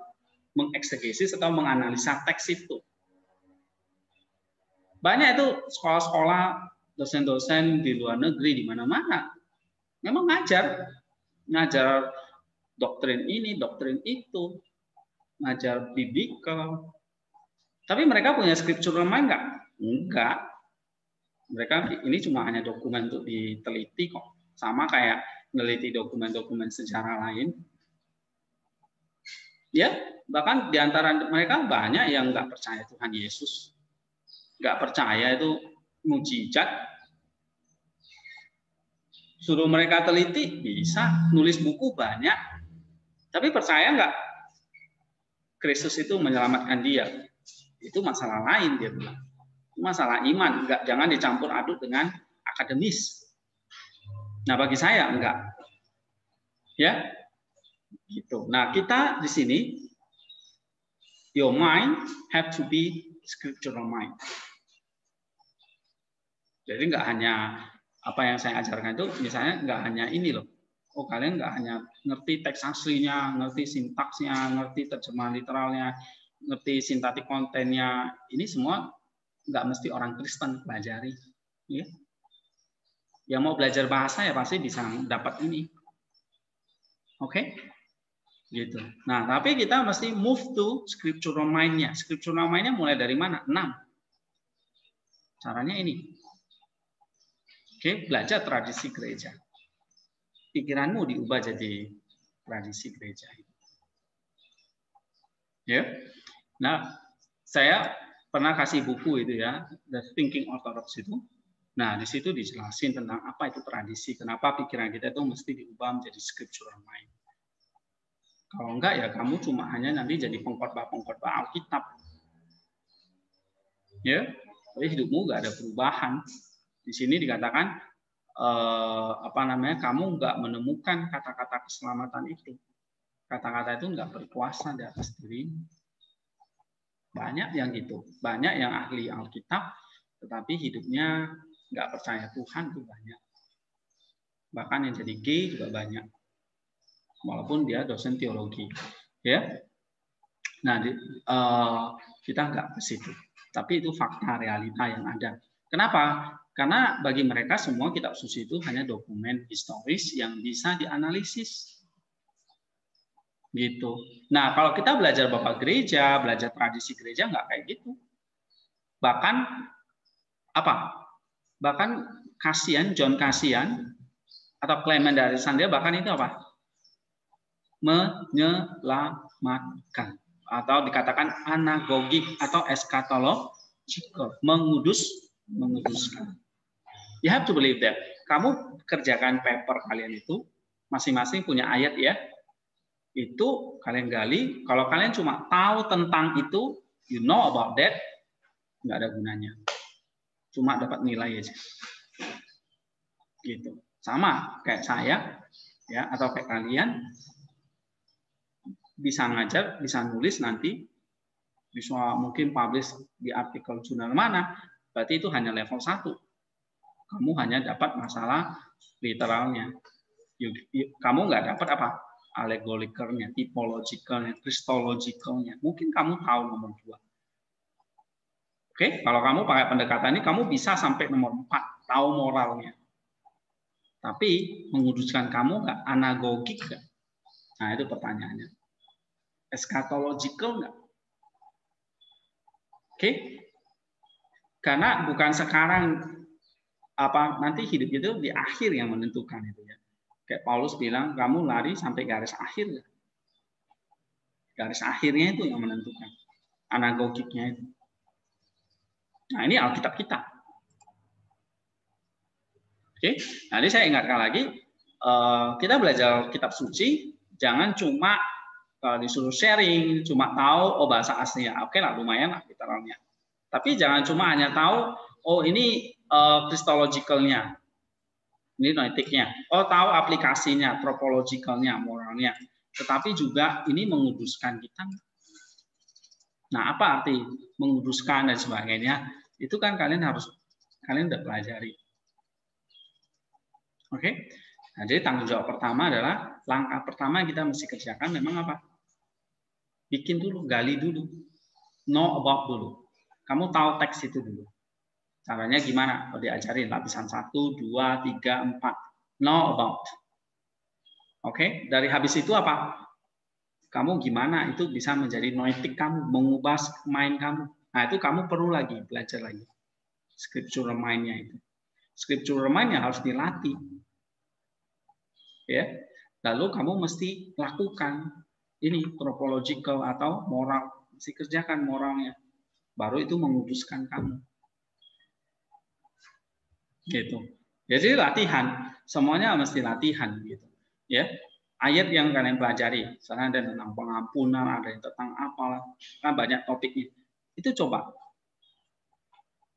S1: mengeksegesis atau menganalisa teks itu. Banyak itu sekolah-sekolah, dosen-dosen di luar negeri, di mana-mana. Memang ngajar doktrin ini, doktrin itu, ngajar biblical. Tapi mereka punya scriptural mind nggak? Enggak. Mereka ini cuma hanya dokumen untuk diteliti kok. Sama kayak meneliti dokumen-dokumen sejarah lain. Ya, bahkan di antara mereka banyak yang nggak percaya Tuhan Yesus, nggak percaya itu mujizat. Suruh mereka teliti bisa, nulis buku banyak, tapi percaya nggak Kristus itu menyelamatkan dia? Itu masalah lain dia bilang. Masalah iman, jangan dicampur aduk dengan akademis. Nah bagi saya enggak, ya. Gitu. Nah, kita di sini your mind have to be scriptural mind. Jadi nggak hanya apa yang saya ajarkan itu, misalnya nggak hanya ini loh. Oh, kalian nggak hanya ngerti teks aslinya, ngerti sintaksnya, ngerti terjemahan literalnya, ngerti sintaktik kontennya. Ini semua nggak mesti orang Kristen pelajari. Ya. Yang mau belajar bahasa ya pasti bisa dapat ini. Oke? Gitu. Nah, tapi kita mesti move to scriptural mind-nya. Scriptural mind-nya mulai dari mana? 6. Caranya ini. Oke, belajar tradisi gereja. Pikiranmu diubah jadi tradisi gereja. Ya. Nah, saya pernah kasih buku itu ya, The Thinking Orthodox itu. Nah, di situ dijelasin tentang apa itu tradisi, kenapa pikiran kita itu mesti diubah menjadi scriptural mind. Kalau enggak ya kamu cuma hanya nanti jadi pengkhotbah Alkitab. Ya, jadi hidupmu enggak ada perubahan. Di sini dikatakan kamu enggak menemukan kata-kata keselamatan itu. Kata-kata itu enggak berkuasa di atas dirimu. Banyak yang gitu, banyak yang ahli Alkitab, tetapi hidupnya nggak percaya Tuhan tuh banyak. Bahkan yang jadi gay juga banyak, walaupun dia dosen teologi, ya. Nah, kita nggak ke situ, tapi itu fakta realita yang ada. Kenapa? Karena bagi mereka semua kitab suci itu hanya dokumen historis yang bisa dianalisis. Gitu. Nah, kalau kita belajar Bapak gereja, belajar tradisi gereja nggak kayak gitu. Bahkan Bahkan John Cassian atau Clement dari Alexandria bahkan itu apa? Menyelamatkan atau dikatakan anagogik atau eschatological, menguduskan. You have to believe that. Kamu kerjakan paper kalian itu masing-masing punya ayat ya. Itu kalian gali, kalau kalian cuma tahu tentang itu, you know about that, nggak ada gunanya. Cuma dapat nilai aja. Gitu. Sama kayak saya ya atau kayak kalian bisa ngajar, bisa nulis nanti, bisa mungkin publish di artikel jurnal mana, berarti itu hanya level 1. Kamu hanya dapat masalah literalnya. Kamu nggak dapat apa? Allegorikalnya, typologicalnya, christologicalnya. Mungkin kamu tahu nomor 2. Oke, kalau kamu pakai pendekatan ini, kamu bisa sampai nomor 4, tahu moralnya. Tapi menguduskan kamu nggak? Anagogik nggak? Nah, itu pertanyaannya. Eschatological nggak? Oke? Karena bukan sekarang nanti hidup itu di akhir yang menentukan itu ya. Kayak Paulus bilang, kamu lari sampai garis akhir. Ya? Garis akhirnya itu yang menentukan. Anagogiknya itu. Nah, ini Alkitab kita. Oke, nanti saya ingatkan lagi, kita belajar kitab suci, jangan cuma disuruh sharing, cuma tahu bahasa aslinya. Oke lah, lumayan lah literalnya. Tapi jangan cuma hanya tahu, ini christologicalnya, ini noetiknya. Tahu aplikasinya, tropologicalnya, moralnya. Tetapi juga ini menguduskan kita. Nah, apa arti menguduskan dan sebagainya? Itu kan kalian udah pelajari. Oke, nah, jadi tanggung jawab pertama adalah langkah pertama yang kita mesti kerjakan memang apa? Bikin dulu, gali dulu, know about dulu. Kamu tahu teks itu dulu. Caranya gimana? Kalau diajarin lapisan 1, 2, 3, 4. Know about. Oke, dari habis itu apa? Kamu gimana? Itu bisa menjadi noetik kamu, mengubah mind kamu. Nah, itu kamu perlu lagi belajar lagi. Scriptural mind-nya itu. Scriptural mind-nya harus dilatih. Ya. Lalu kamu mesti lakukan ini tropological atau moral, mesti kerjakan moralnya. Baru itu menguduskan kamu. Gitu. Jadi latihan, semuanya mesti latihan gitu. Ya. Ayat yang kalian pelajari, misalnya ada tentang pengampunan, ada yang tentang apalah, kan banyak topiknya. Itu coba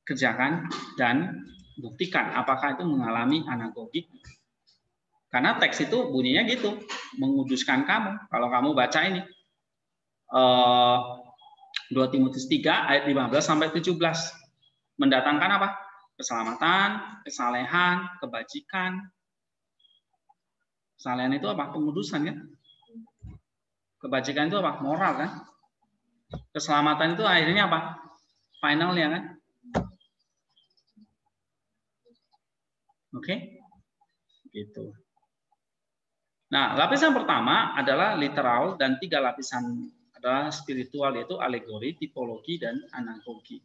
S1: kerjakan dan buktikan apakah itu mengalami anagogik. Karena teks itu bunyinya gitu, menguduskan kamu. Kalau kamu baca ini 2 Timotius 3 ayat 15 sampai 17 mendatangkan apa? Keselamatan, kesalehan, kebajikan. Kesalehan itu apa? Pengudusan kan? Kebajikan itu apa? Moral kan? Keselamatan itu akhirnya apa? Finalnya kan? Oke, gitu. Nah, lapisan pertama adalah literal dan 3 lapisan adalah spiritual, yaitu alegori, tipologi, dan anagogi.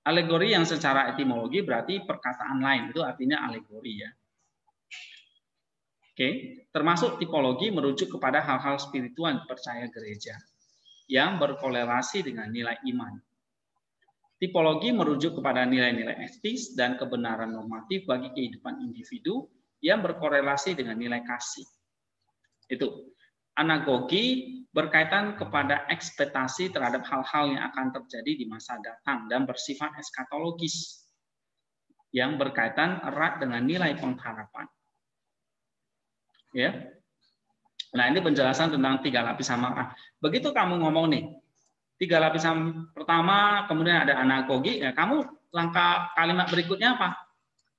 S1: Alegori yang secara etimologi berarti perkataan lain, itu artinya alegori ya. Oke, termasuk tipologi merujuk kepada hal-hal spiritual percaya gereja yang berkorelasi dengan nilai iman. Tipologi merujuk kepada nilai-nilai etis dan kebenaran normatif bagi kehidupan individu yang berkorelasi dengan nilai kasih. Itu. Anagogi berkaitan kepada ekspektasi terhadap hal-hal yang akan terjadi di masa datang dan bersifat eskatologis yang berkaitan erat dengan nilai pengharapan. Ya. Nah, ini penjelasan tentang 3 lapisan makna. Begitu kamu ngomong nih, 3 lapisan pertama, kemudian ada anagogi, ya kamu langkah kalimat berikutnya apa?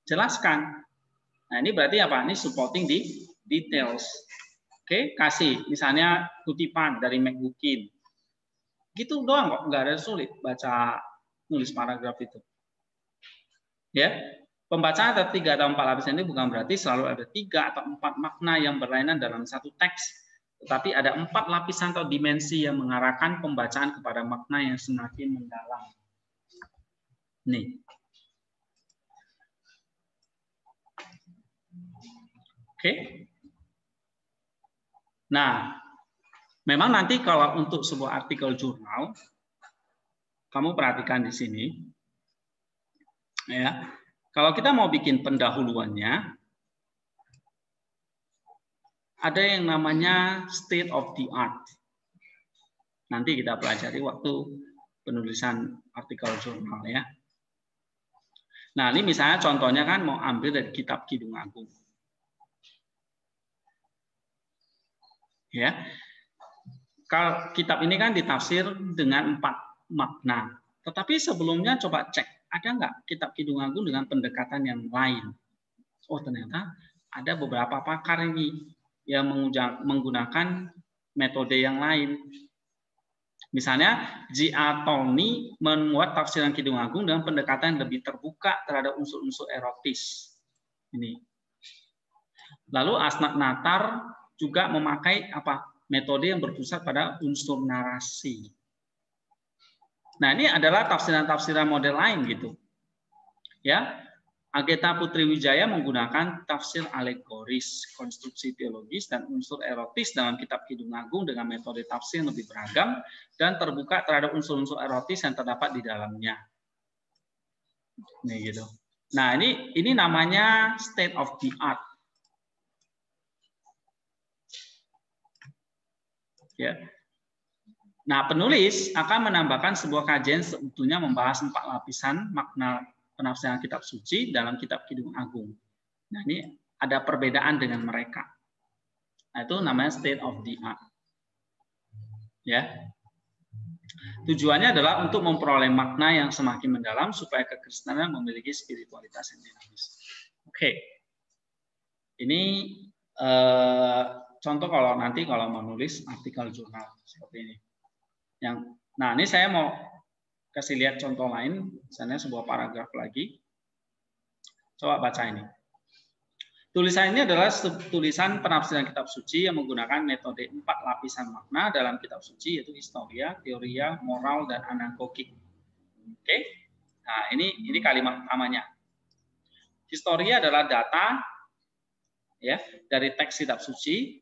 S1: Jelaskan. Nah, ini berarti apa? Ini supporting di details. Oke, kasih. Misalnya kutipan dari McGukin. Gitu doang kok, nggak ada sulit baca nulis paragraf itu. Ya, pembacaan ada 3 atau 4 lapisan ini bukan berarti selalu ada 3 atau 4 makna yang berlainan dalam satu teks, tetapi ada 4 lapisan atau dimensi yang mengarahkan pembacaan kepada makna yang semakin mendalam. Nih. Oke. Nah, memang nanti kalau untuk sebuah artikel jurnal, kamu perhatikan di sini, ya. Kalau kita mau bikin pendahuluannya, ada yang namanya state of the art. Nanti kita pelajari waktu penulisan artikel jurnal ya. Nah, ini misalnya contohnya kan mau ambil dari kitab Kidung Agung. Ya. Kalau kitab ini kan ditafsir dengan 4 makna. Tetapi sebelumnya coba cek, ada nggak kitab Kidung Agung dengan pendekatan yang lain? Oh, ternyata ada beberapa pakar ini yang menggunakan metode yang lain. Misalnya, J.A. Tolny membuat tafsiran Kidung Agung dengan pendekatan yang lebih terbuka terhadap unsur-unsur erotis. Ini. Lalu Asnat Natar juga memakai metode yang berpusat pada unsur narasi. Nah, ini adalah tafsiran-tafsiran model lain gitu. Ya. Agatha Putri Wijaya menggunakan tafsir alegoris, konstruksi teologis, dan unsur erotis dalam kitab Kidung Agung dengan metode tafsir yang lebih beragam dan terbuka terhadap unsur-unsur erotis yang terdapat di dalamnya. Nih gitu. Nah, ini namanya state of the art. Ya. Nah, penulis akan menambahkan sebuah kajian seutuhnya membahas 4 lapisan makna penafsiran kitab suci dalam kitab Kidung Agung. Nah, ini ada perbedaan dengan mereka. Nah, itu namanya state of the art. Ya. Tujuannya adalah untuk memperoleh makna yang semakin mendalam supaya kekristenan memiliki spiritualitas yang dinamis. Oke. Ini contoh kalau nanti kalau mau nulis artikel jurnal seperti ini. Nah, ini saya mau kasih lihat contoh lain, misalnya sebuah paragraf lagi. Coba baca ini. Tulisan ini adalah tulisan penafsiran kitab suci yang menggunakan metode 4 lapisan makna dalam kitab suci, yaitu historia, teoria, moral, dan anagogik. Oke. Nah, ini kalimat utamanya. Historia adalah data ya dari teks kitab suci.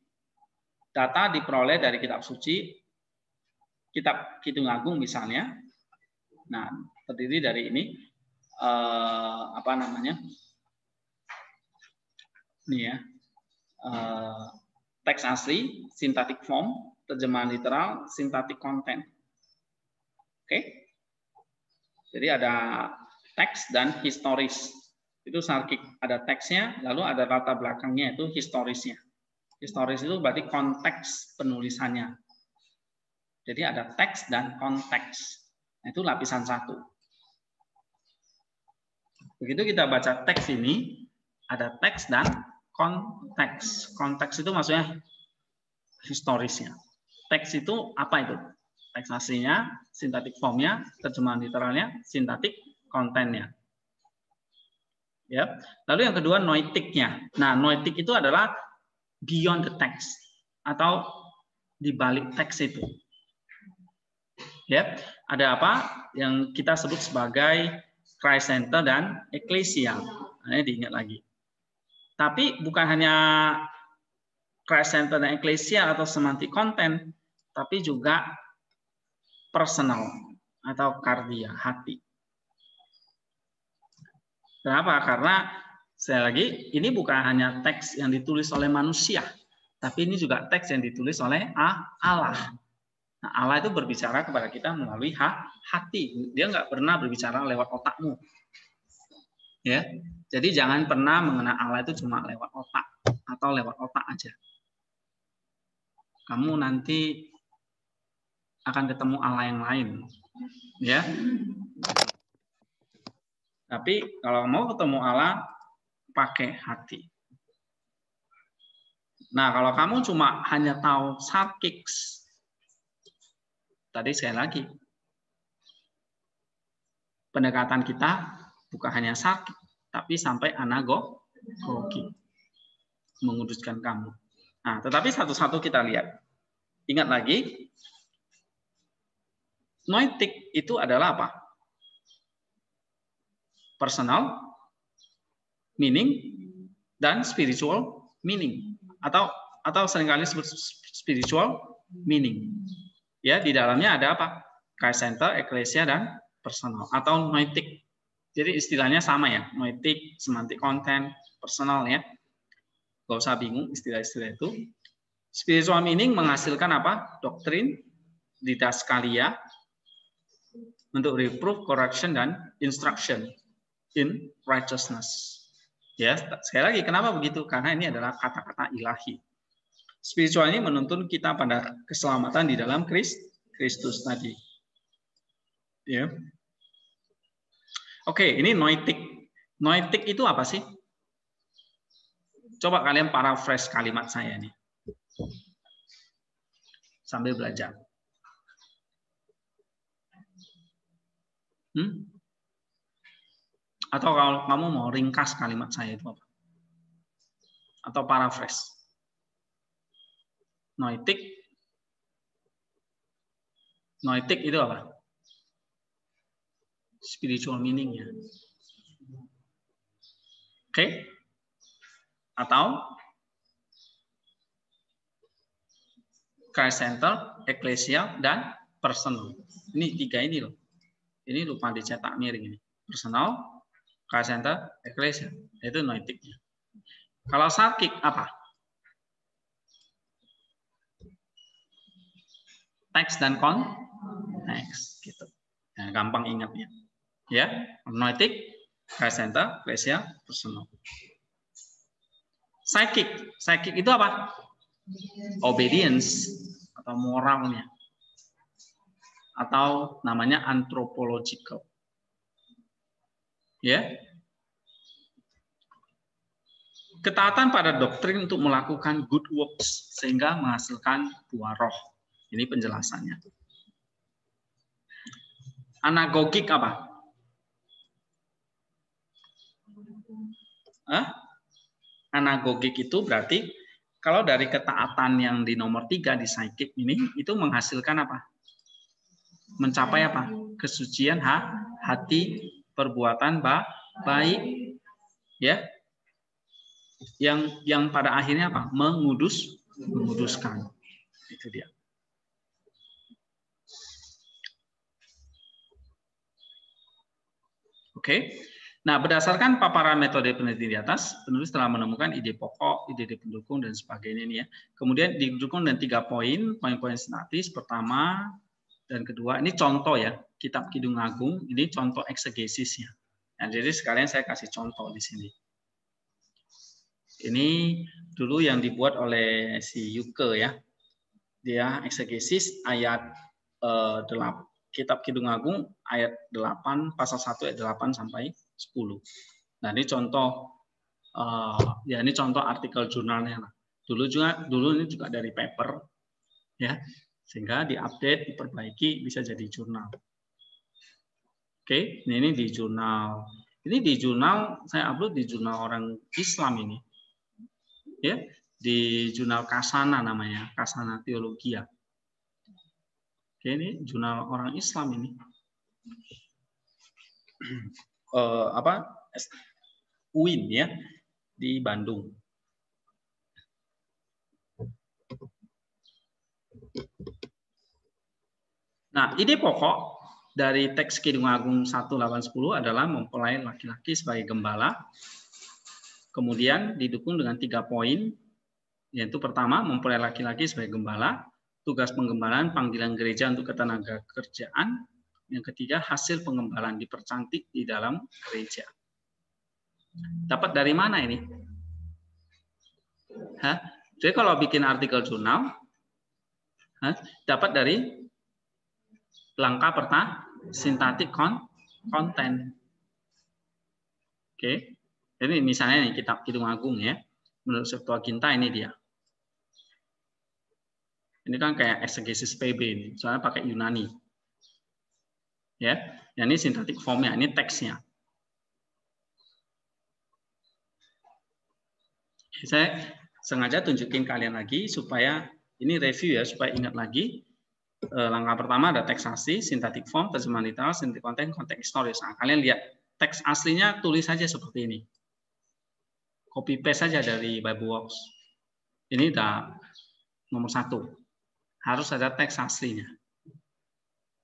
S1: Data diperoleh dari kitab suci, kitab Kidung Agung misalnya. Nah, terdiri dari ini Ini ya. Teks asli, synthetic form, terjemahan literal, synthetic content. Oke. Jadi ada teks dan historis. Itu sarkik. Ada teksnya, lalu ada latar belakangnya, itu historisnya. Historis itu berarti konteks penulisannya. Jadi ada teks dan konteks. Nah, itu lapisan 1. Begitu kita baca teks ini, ada teks dan konteks. Konteks itu maksudnya historisnya. Teks itu apa itu? Teks aslinya, synthetic formnya, terjemahan literalnya, synthetic kontennya. Ya. Lalu yang kedua noetiknya. Nah, noetik itu adalah beyond the text atau di balik teks itu. Ya, ada apa yang kita sebut sebagai Christ Center dan Ecclesia. Nah, ini diingat lagi. Tapi bukan hanya Christ Center dan Ecclesia atau semantik konten, tapi juga personal atau kardia, hati. Kenapa? Karena sekali lagi ini bukan hanya teks yang ditulis oleh manusia, tapi ini juga teks yang ditulis oleh Allah. Nah, Allah itu berbicara kepada kita melalui hati. Dia nggak pernah berbicara lewat otakmu. Ya, jadi jangan pernah mengenal Allah itu cuma lewat otak atau lewat otak aja. Kamu nanti akan ketemu Allah yang lain, ya. Tapi kalau mau ketemu Allah, pakai hati. Nah, kalau kamu cuma hanya tahu sarkiks, tadi sekali lagi, pendekatan kita bukan hanya sakit, tapi sampai anagogi, menguduskan kamu. Nah, tetapi satu-satu kita lihat. Ingat lagi, noetik itu adalah apa? Personal, meaning, dan spiritual meaning. Atau seringkali disebut spiritual meaning. Ya, di dalamnya ada apa? Christ Center, Ecclesia, dan personal. Atau noetik. Jadi istilahnya sama ya, noetik, semantik konten, personal ya. Gak usah bingung istilah-istilah itu. Spiritual meaning menghasilkan apa? Doktrin, didaskalia, untuk reproof, correction, dan instruction in righteousness. Ya, sekali lagi, kenapa begitu? Karena ini adalah kata-kata ilahi. Spiritual ini menuntun kita pada keselamatan di dalam Kristus tadi. Ya. Oke, ini noetik. Noetik itu apa sih? Coba kalian paraphrase kalimat saya nih. Sambil belajar. Atau kalau kamu mau ringkas kalimat saya itu apa? Atau paraphrase. Noetik. Noetik itu apa? Spiritual meaning-nya. Oke? Atau Christ Center, Ecclesia, dan personal. Ini tiga ini loh. Ini lupa dicetak miring ini. Personal, Christ Center, Ecclesia. Itu noetiknya. Kalau sarkik apa? Teks dan konteks. Gitu. Nah, gampang ingatnya. Ya, noetik, Christ Center, Ecclesia, personal. Psychic itu apa? Obedience atau moralnya. Atau namanya anthropological. Ya. Ketaatan pada doktrin untuk melakukan good works sehingga menghasilkan buah roh. Ini penjelasannya. Anagogik apa? Anagogik itu berarti kalau dari ketaatan yang di nomor 3 di psychic ini itu menghasilkan apa? Mencapai apa? Kesucian hati, perbuatan baik, ya. Yang pada akhirnya apa? Menguduskan. Itu dia. Oke. Nah, berdasarkan paparan metode penelitian di atas, penulis telah menemukan ide pokok, ide pendukung, dan sebagainya ini ya. Kemudian didukung dengan 3 poin-poin sintaktis. Pertama dan kedua, ini contoh ya, Kitab Kidung Agung, ini contoh eksegesinya. Nah, jadi sekalian saya kasih contoh di sini. Ini dulu yang dibuat oleh si Yuke ya. Dia eksegesis ayat 8. Kitab Kidung Agung ayat 8, pasal 1 ayat 8 sampai 10. Nah, ini contoh ya ini contoh artikel jurnalnya. Dulu ini juga dari paper ya. Sehingga diupdate, diperbaiki bisa jadi jurnal. Oke, ini di jurnal Ini di jurnal, saya upload di jurnal orang Islam ini. Ya, di jurnal Kasana namanya, Kasana Teologia. Oke, ini jurnal orang Islam ini. UIN ya, di Bandung. Nah, ide pokok dari teks Kidung Agung 1:8-10 adalah mempelai laki-laki sebagai gembala. Kemudian didukung dengan 3 poin, yaitu pertama, mempelai laki-laki sebagai gembala, tugas penggembalaan, panggilan gereja untuk ketenaga kerjaan. Yang ketiga, hasil pengembalaan dipercantik di dalam gereja. Dapat dari mana ini? Jadi kalau bikin artikel jurnal, dapat dari langkah pertama, sintaktik konten. Oke. Jadi misalnya nih kitab Kidung Agung ya, menurut Septuaginta ini dia. Ini kan kayak eksegesis PB ini, soalnya pakai Yunani. Ya, ini sintaktik formnya, ini teksnya. Saya sengaja tunjukin kalian lagi supaya ini review ya, supaya ingat lagi. Langkah pertama ada teksasi, sintaktik form, terjemahan literal, sintaktik konten, konteks historis. Nah, kalian lihat teks aslinya tulis saja seperti ini. Copy paste saja dari Bibleworks. Ini udah nomor 1. Harus ada teks aslinya.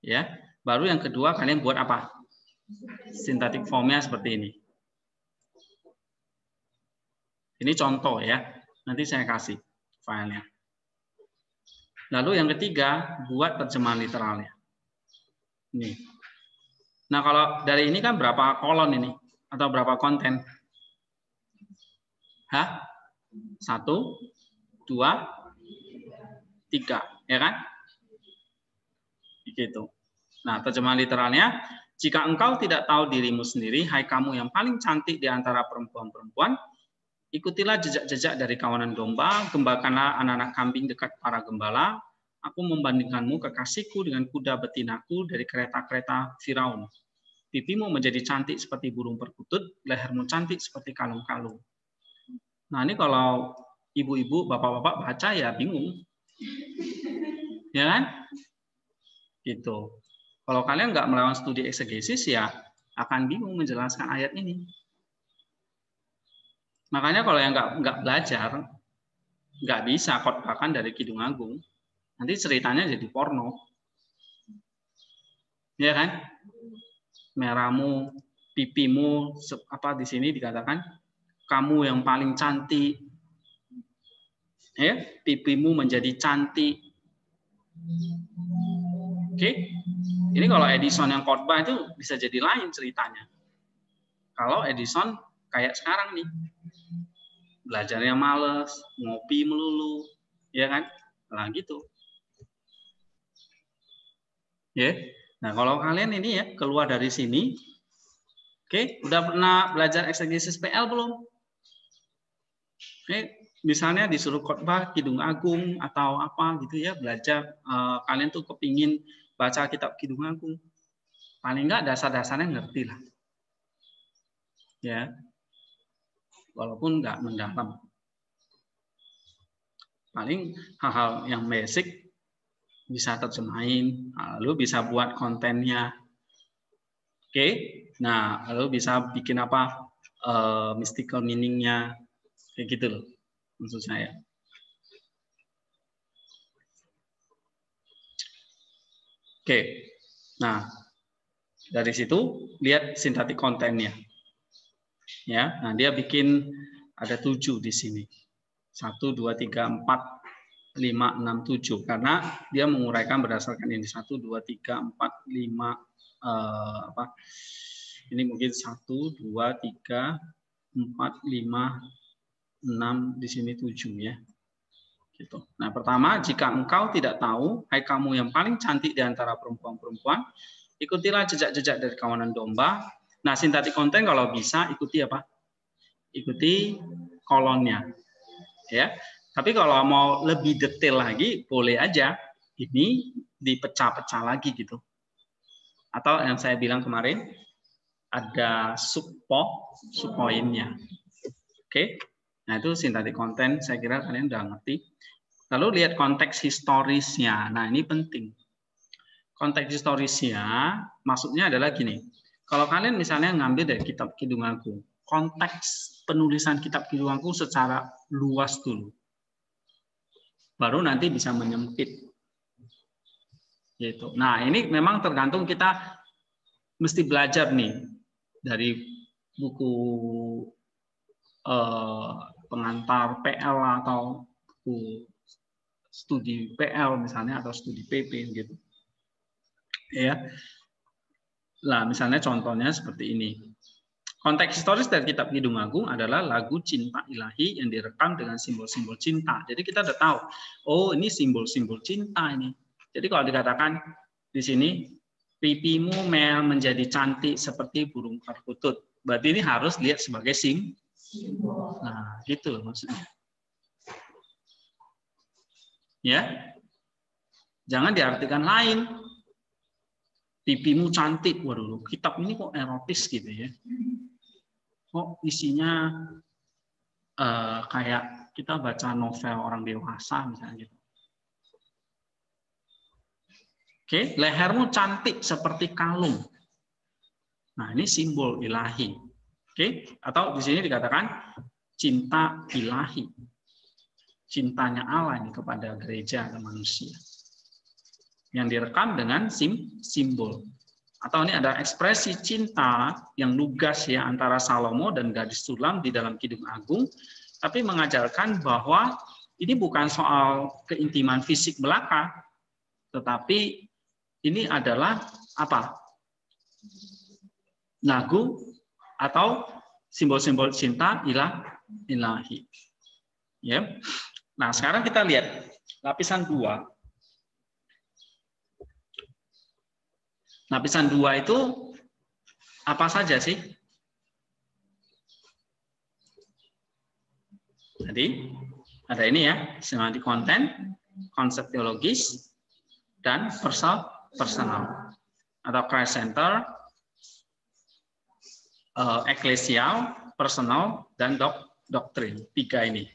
S1: Ya, baru yang kedua kalian buat apa? Sintaktik formnya seperti ini. Ini contoh ya. Nanti saya kasih filenya. Lalu yang ketiga, buat terjemahan literalnya. Nih. Nah, kalau dari ini kan berapa kolon ini? Atau berapa konten? 1, 2, 3, ya kan? Begitu. Nah, terjemahan literalnya, jika engkau tidak tahu dirimu sendiri, hai kamu yang paling cantik di antara perempuan-perempuan, ikutilah jejak-jejak dari kawanan domba, gembalakanlah anak-anak kambing dekat para gembala. Aku membandingkanmu kekasihku dengan kuda betinaku dari kereta-kereta Firaun. Pipimu menjadi cantik seperti burung perkutut, lehermu cantik seperti kalung-kalung. Nah, ini kalau ibu-ibu, bapak-bapak baca ya bingung. Ya kan? Gitu. Kalau kalian nggak melakukan studi eksegesis ya akan bingung menjelaskan ayat ini. Makanya kalau yang nggak belajar, nggak bisa khotbahkan dari Kidung Agung. Nanti ceritanya jadi porno. Ya kan? Merahmu, pipimu, apa di sini dikatakan, kamu yang paling cantik. Ya, pipimu menjadi cantik. Oke? Ini kalau Edison yang khotbah itu bisa jadi lain ceritanya. Kalau Edison kayak sekarang nih. Belajarnya males, ngopi melulu, ya kan? Nah, gitu. Ya. Nah, kalau kalian ini ya keluar dari sini, oke, udah pernah belajar eksegesis PL belum? Oke, misalnya disuruh khotbah Kidung Agung atau apa gitu ya, belajar kalian tuh kepingin baca kitab Kidung Agung. Paling enggak dasar-dasarnya ngerti lah. Ya. Walaupun enggak mendalam. Paling hal-hal yang basic bisa terjemahin, lalu bisa buat kontennya. Oke, nah lalu bisa bikin apa mystical meaning-nya, kayak gitu loh maksud saya. Oke, nah dari situ lihat sintaktik kontennya, ya. Nah dia bikin ada 7 di sini, 1, 2, 3, 4, 5, 6, 7 karena dia menguraikan berdasarkan ini 1, 2, 3, 4, 5 apa? Ini mungkin 1, 2, 3, 4, 5, 6 di sini 7 ya. Gitu. Nah, pertama, jika engkau tidak tahu, hai kamu yang paling cantik di antara perempuan-perempuan, ikutilah jejak-jejak dari kawanan domba. Nah, sintaktik konten kalau bisa ikuti apa? Ikuti kolonnya. Ya. Tapi kalau mau lebih detail lagi, boleh aja ini dipecah-pecah lagi gitu. Atau yang saya bilang kemarin, ada subpoinnya. Oke. Nah, itu sintaktik konten, saya kira kalian udah ngerti. Lalu lihat konteks historisnya. Nah, ini penting. Konteks historisnya maksudnya adalah gini. Kalau kalian misalnya ngambil dari kitab Kidung Agung, konteks penulisan kitab Kidung Agung secara luas dulu. Baru nanti bisa menyempit. Gitu. Nah, ini memang tergantung kita mesti belajar nih dari buku pengantar PL atau buku studi PL misalnya atau studi PP gitu. Ya. Lah, misalnya contohnya seperti ini. Konteks historis dari kitab Kidung Agung adalah lagu Cinta Ilahi yang direkam dengan simbol-simbol cinta. Jadi kita udah tahu, oh ini simbol-simbol cinta ini. Jadi kalau dikatakan di sini pipimu menjadi cantik seperti burung perkutut. Berarti ini harus lihat sebagai simbol. Nah, gitu loh maksudnya. Ya. Jangan diartikan lain. Pipimu cantik, waduh, kitab ini kok erotis gitu ya. Kok isinya kayak kita baca novel orang dewasa misalnya gitu. Oke, lehermu cantik seperti kalung. Nah, ini simbol ilahi. Oke, atau di sini dikatakan cinta ilahi. Cintanya Allah ini kepada gereja dan manusia. Yang direkam dengan simbol. Atau ini ada ekspresi cinta yang lugas ya antara Salomo dan gadis sulam di dalam Kidung Agung, tapi mengajarkan bahwa ini bukan soal keintiman fisik belaka, tetapi ini adalah apa? Lagu atau simbol-simbol cinta ilahi. Ya. Nah, sekarang kita lihat lapisan 2. Lapisan 2 itu apa saja sih? Jadi ada ini ya, sintaktik konten, konsep teologis, dan personal atau Christ Center, eklesial, personal, dan doktrin. 3 ini.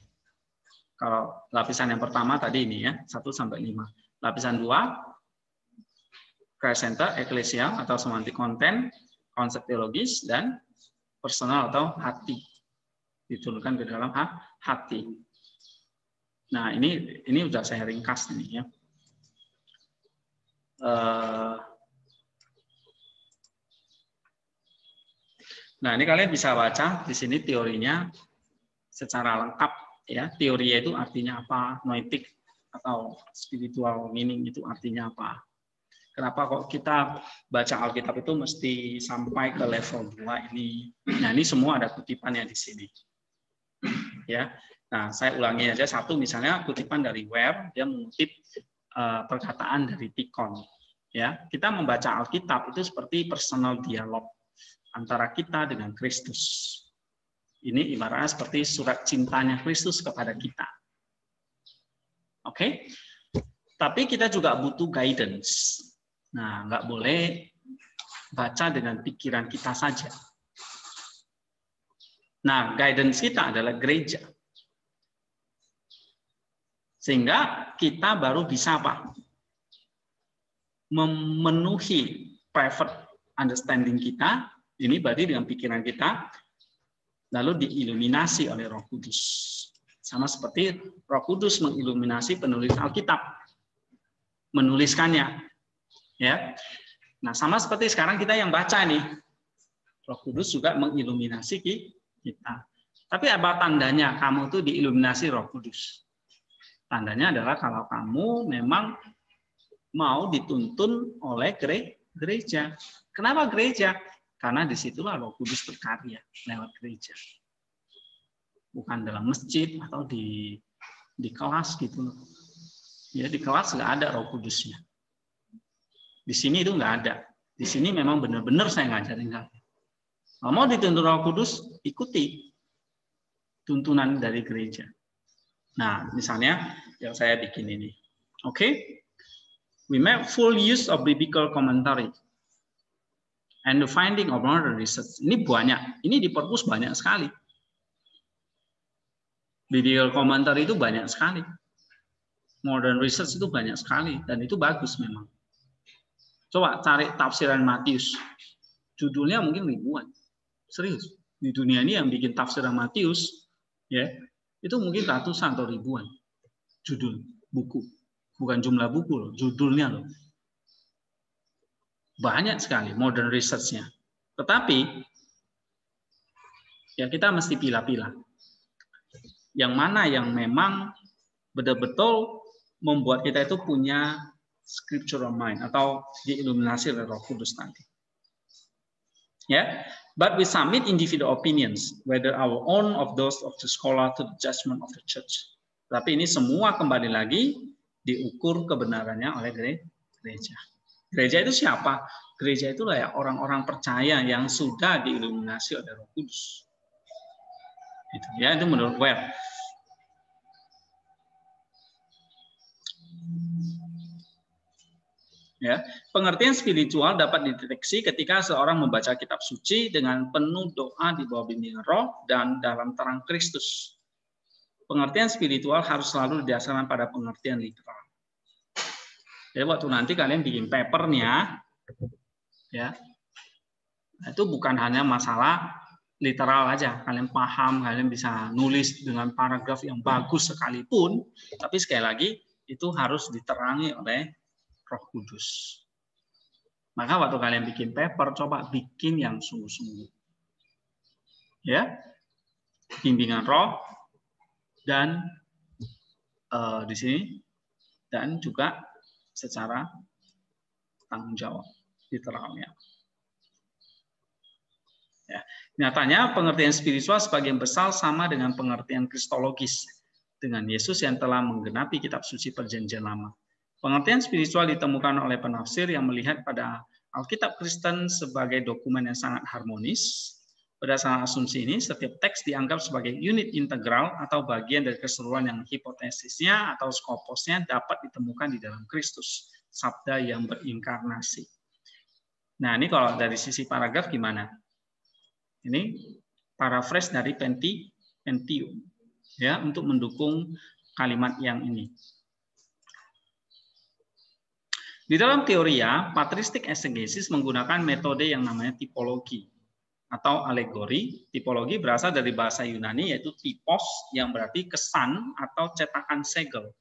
S1: Kalau lapisan yang pertama tadi ini ya, 1 sampai 5. Lapisan 2 Christ Center, eklesial atau semantik konten, konsep teologis, dan personal atau hati. Diturunkan ke dalam hati. Nah, ini sudah saya ringkas ini ya. Nah, ini kalian bisa baca di sini teorinya secara lengkap ya. Teori itu artinya apa? Noetik atau spiritual meaning itu artinya apa? Kenapa kok kita baca Alkitab itu mesti sampai ke level 2 ini? Nah, ini semua ada kutipannya di sini. Ya. Nah, saya ulangi aja satu, misalnya kutipan dari Ware, dia mengutip perkataan dari Tikon. Ya, kita membaca Alkitab itu seperti personal dialog antara kita dengan Kristus. Ini ibaratnya seperti surat cintanya Kristus kepada kita. Oke? Tapi kita juga butuh guidance. Nah, nggak boleh baca dengan pikiran kita saja. Nah, guidance kita adalah gereja. Sehingga kita baru bisa apa? Memenuhi private understanding kita, ini berarti dengan pikiran kita, lalu diiluminasi oleh Roh Kudus. Sama seperti Roh Kudus mengiluminasi penulis Alkitab. Menuliskannya. Ya, nah sama seperti sekarang kita yang baca nih, Roh Kudus juga mengiluminasi kita. Tapi apa tandanya kamu tuh diiluminasi Roh Kudus? Tandanya adalah kalau kamu memang mau dituntun oleh gereja. Kenapa gereja? Karena disitulah Roh Kudus berkarya lewat gereja, bukan dalam masjid atau di kelas gitu. Ya di kelas nggak ada Roh Kudusnya. Di sini itu nggak ada. Di sini memang benar-benar saya ngajarin kalian. Kalau mau dituntun Roh Kudus, ikuti tuntunan dari gereja. Nah, misalnya yang saya bikin ini. Oke? We make full use of biblical commentary And the finding of modern research. Ini banyak. Ini di perpus banyak sekali. Biblical commentary itu banyak sekali. Modern research itu banyak sekali. Dan itu bagus memang. Coba cari tafsiran Matius. Judulnya mungkin ribuan. Serius. Di dunia ini yang bikin tafsiran Matius, ya, itu mungkin ratusan atau ribuan. Judul buku. Bukan jumlah buku loh. Judulnya loh. Banyak sekali modern research-nya. Tetapi ya kita mesti pilah-pilah. Yang mana yang memang betul-betul membuat kita itu punya scriptural mind atau diiluminasi oleh Roh Kudus nanti. Ya, but we submit individual opinions, whether our own of those of the scholar to the judgment of the church. Tapi ini semua kembali lagi diukur kebenarannya oleh gereja. Gereja itu siapa? Gereja itulah ya orang-orang percaya yang sudah diiluminasi oleh Roh Kudus. Itu ya, itu menurut Ware. Ya, pengertian spiritual dapat dideteksi ketika seorang membaca kitab suci dengan penuh doa di bawah bimbingan Roh dan dalam terang Kristus. Pengertian spiritual harus selalu didasarkan pada pengertian literal. Jadi waktu nanti kalian bikin papernya, ya, itu bukan hanya masalah literal aja. Kalian paham, kalian bisa nulis dengan paragraf yang bagus sekalipun, tapi sekali lagi itu harus diterangi oleh Roh Kudus. Maka waktu kalian bikin paper, coba bikin yang sungguh-sungguh. Ya, bimbingan Roh dan di sini dan juga secara tanggung jawab literalnya. Ya, nyatanya pengertian spiritual sebagian besar sama dengan pengertian kristologis dengan Yesus yang telah menggenapi kitab suci Perjanjian Lama. Pengertian spiritual ditemukan oleh penafsir yang melihat pada Alkitab Kristen sebagai dokumen yang sangat harmonis. Berdasarkan asumsi ini, setiap teks dianggap sebagai unit integral atau bagian dari keseluruhan yang hipotesisnya atau skoposnya dapat ditemukan di dalam Kristus, sabda yang berinkarnasi. Nah, ini kalau dari sisi paragraf gimana? Ini paraphrase dari Pentium, ya, untuk mendukung kalimat yang ini. Di dalam teoria, patristik exegesis menggunakan metode yang namanya tipologi atau alegori. Tipologi berasal dari bahasa Yunani yaitu typos yang berarti kesan atau cetakan segel.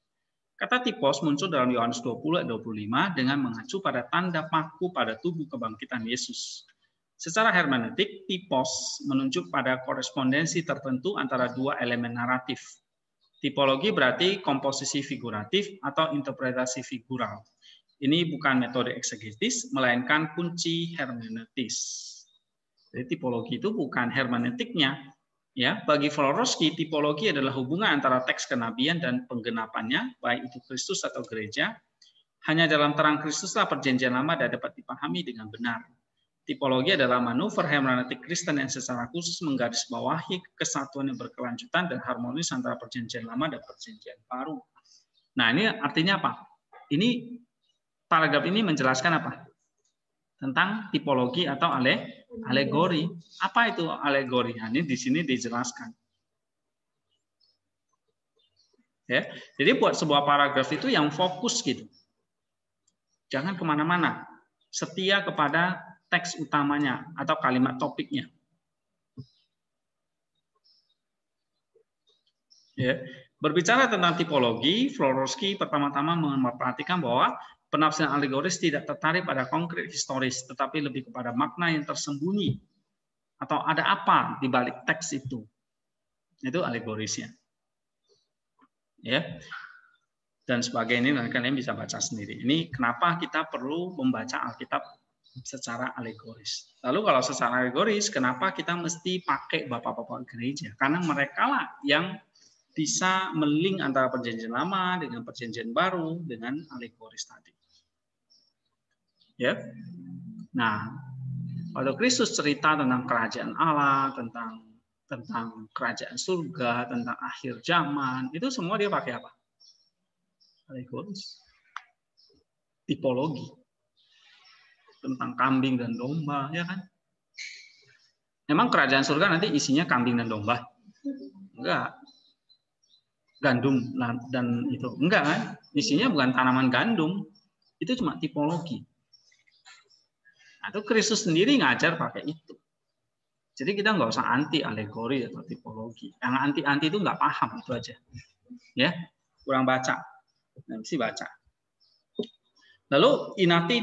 S1: Kata typos muncul dalam Yohanes 20 ayat 25 dengan mengacu pada tanda paku pada tubuh kebangkitan Yesus. Secara hermeneutik, typos menunjuk pada korespondensi tertentu antara dua elemen naratif. Tipologi berarti komposisi figuratif atau interpretasi figural. Ini bukan metode eksegetis, melainkan kunci hermeneutis. Jadi tipologi itu bukan hermeneutiknya. Ya, bagi Florovsky, tipologi adalah hubungan antara teks kenabian dan penggenapannya, baik itu Kristus atau gereja. Hanya dalam terang Kristuslah Perjanjian Lama dapat dipahami dengan benar. Tipologi adalah manuver hermeneutik Kristen yang secara khusus menggarisbawahi kesatuan yang berkelanjutan dan harmonis antara Perjanjian Lama dan Perjanjian Baru. Nah, ini artinya apa? Ini paragraf ini menjelaskan apa? Tentang tipologi atau alegori. Apa itu alegori? Nah, ini di sini dijelaskan. Ya, jadi buat sebuah paragraf itu yang fokus gitu. Jangan kemana-mana. Setia kepada teks utamanya atau kalimat topiknya. Ya. Berbicara tentang tipologi, Florovsky pertama-tama memperhatikan bahwa penafsiran alegoris tidak tertarik pada konkret historis, tetapi lebih kepada makna yang tersembunyi atau ada apa di balik teks itu. Itu alegorisnya. Ya. Dan sebagainya, kalian bisa baca sendiri. Ini kenapa kita perlu membaca Alkitab secara alegoris. Lalu kalau secara alegoris, kenapa kita mesti pakai bapak-bapak gereja? Karena mereka lah yang bisa melink antara Perjanjian Lama dengan Perjanjian Baru dengan alegoris tadi. Ya. Nah, waktu Kristus cerita tentang kerajaan Allah, tentang kerajaan surga, tentang akhir zaman, itu semua dia pakai apa? Alegoris. Tipologi. tentang kambing dan domba, ya kan? Memang kerajaan surga nanti isinya kambing dan domba? Enggak. Gandum dan itu enggak kan? Isinya bukan tanaman gandum, itu cuma tipologi. Atau Kristus sendiri ngajar pakai itu. Jadi kita nggak usah anti alegori atau tipologi. Yang anti-anti itu nggak paham, itu aja. Ya, kurang baca. Mesti baca. Lalu Inati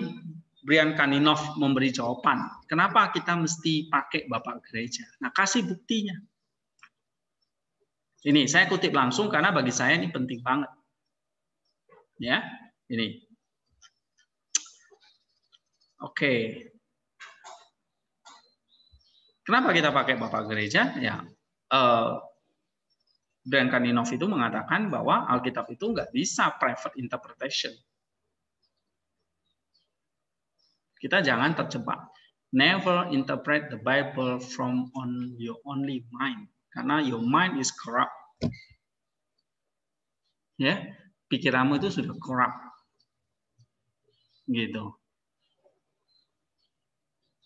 S1: Brian Kaninov memberi jawaban. Kenapa kita mesti pakai Bapak Gereja? Nah, kasih buktinya. Ini saya kutip langsung karena bagi saya ini penting banget. Ya, ini. Oke. Kenapa kita pakai Bapak Gereja? Ya, Brian Kaninov itu mengatakan bahwa Alkitab itu nggak bisa private interpretation. Kita jangan terjebak. Never interpret the Bible from on your only mind, karena your mind is corrupt. Ya, pikiranmu itu sudah corrupt, gitu.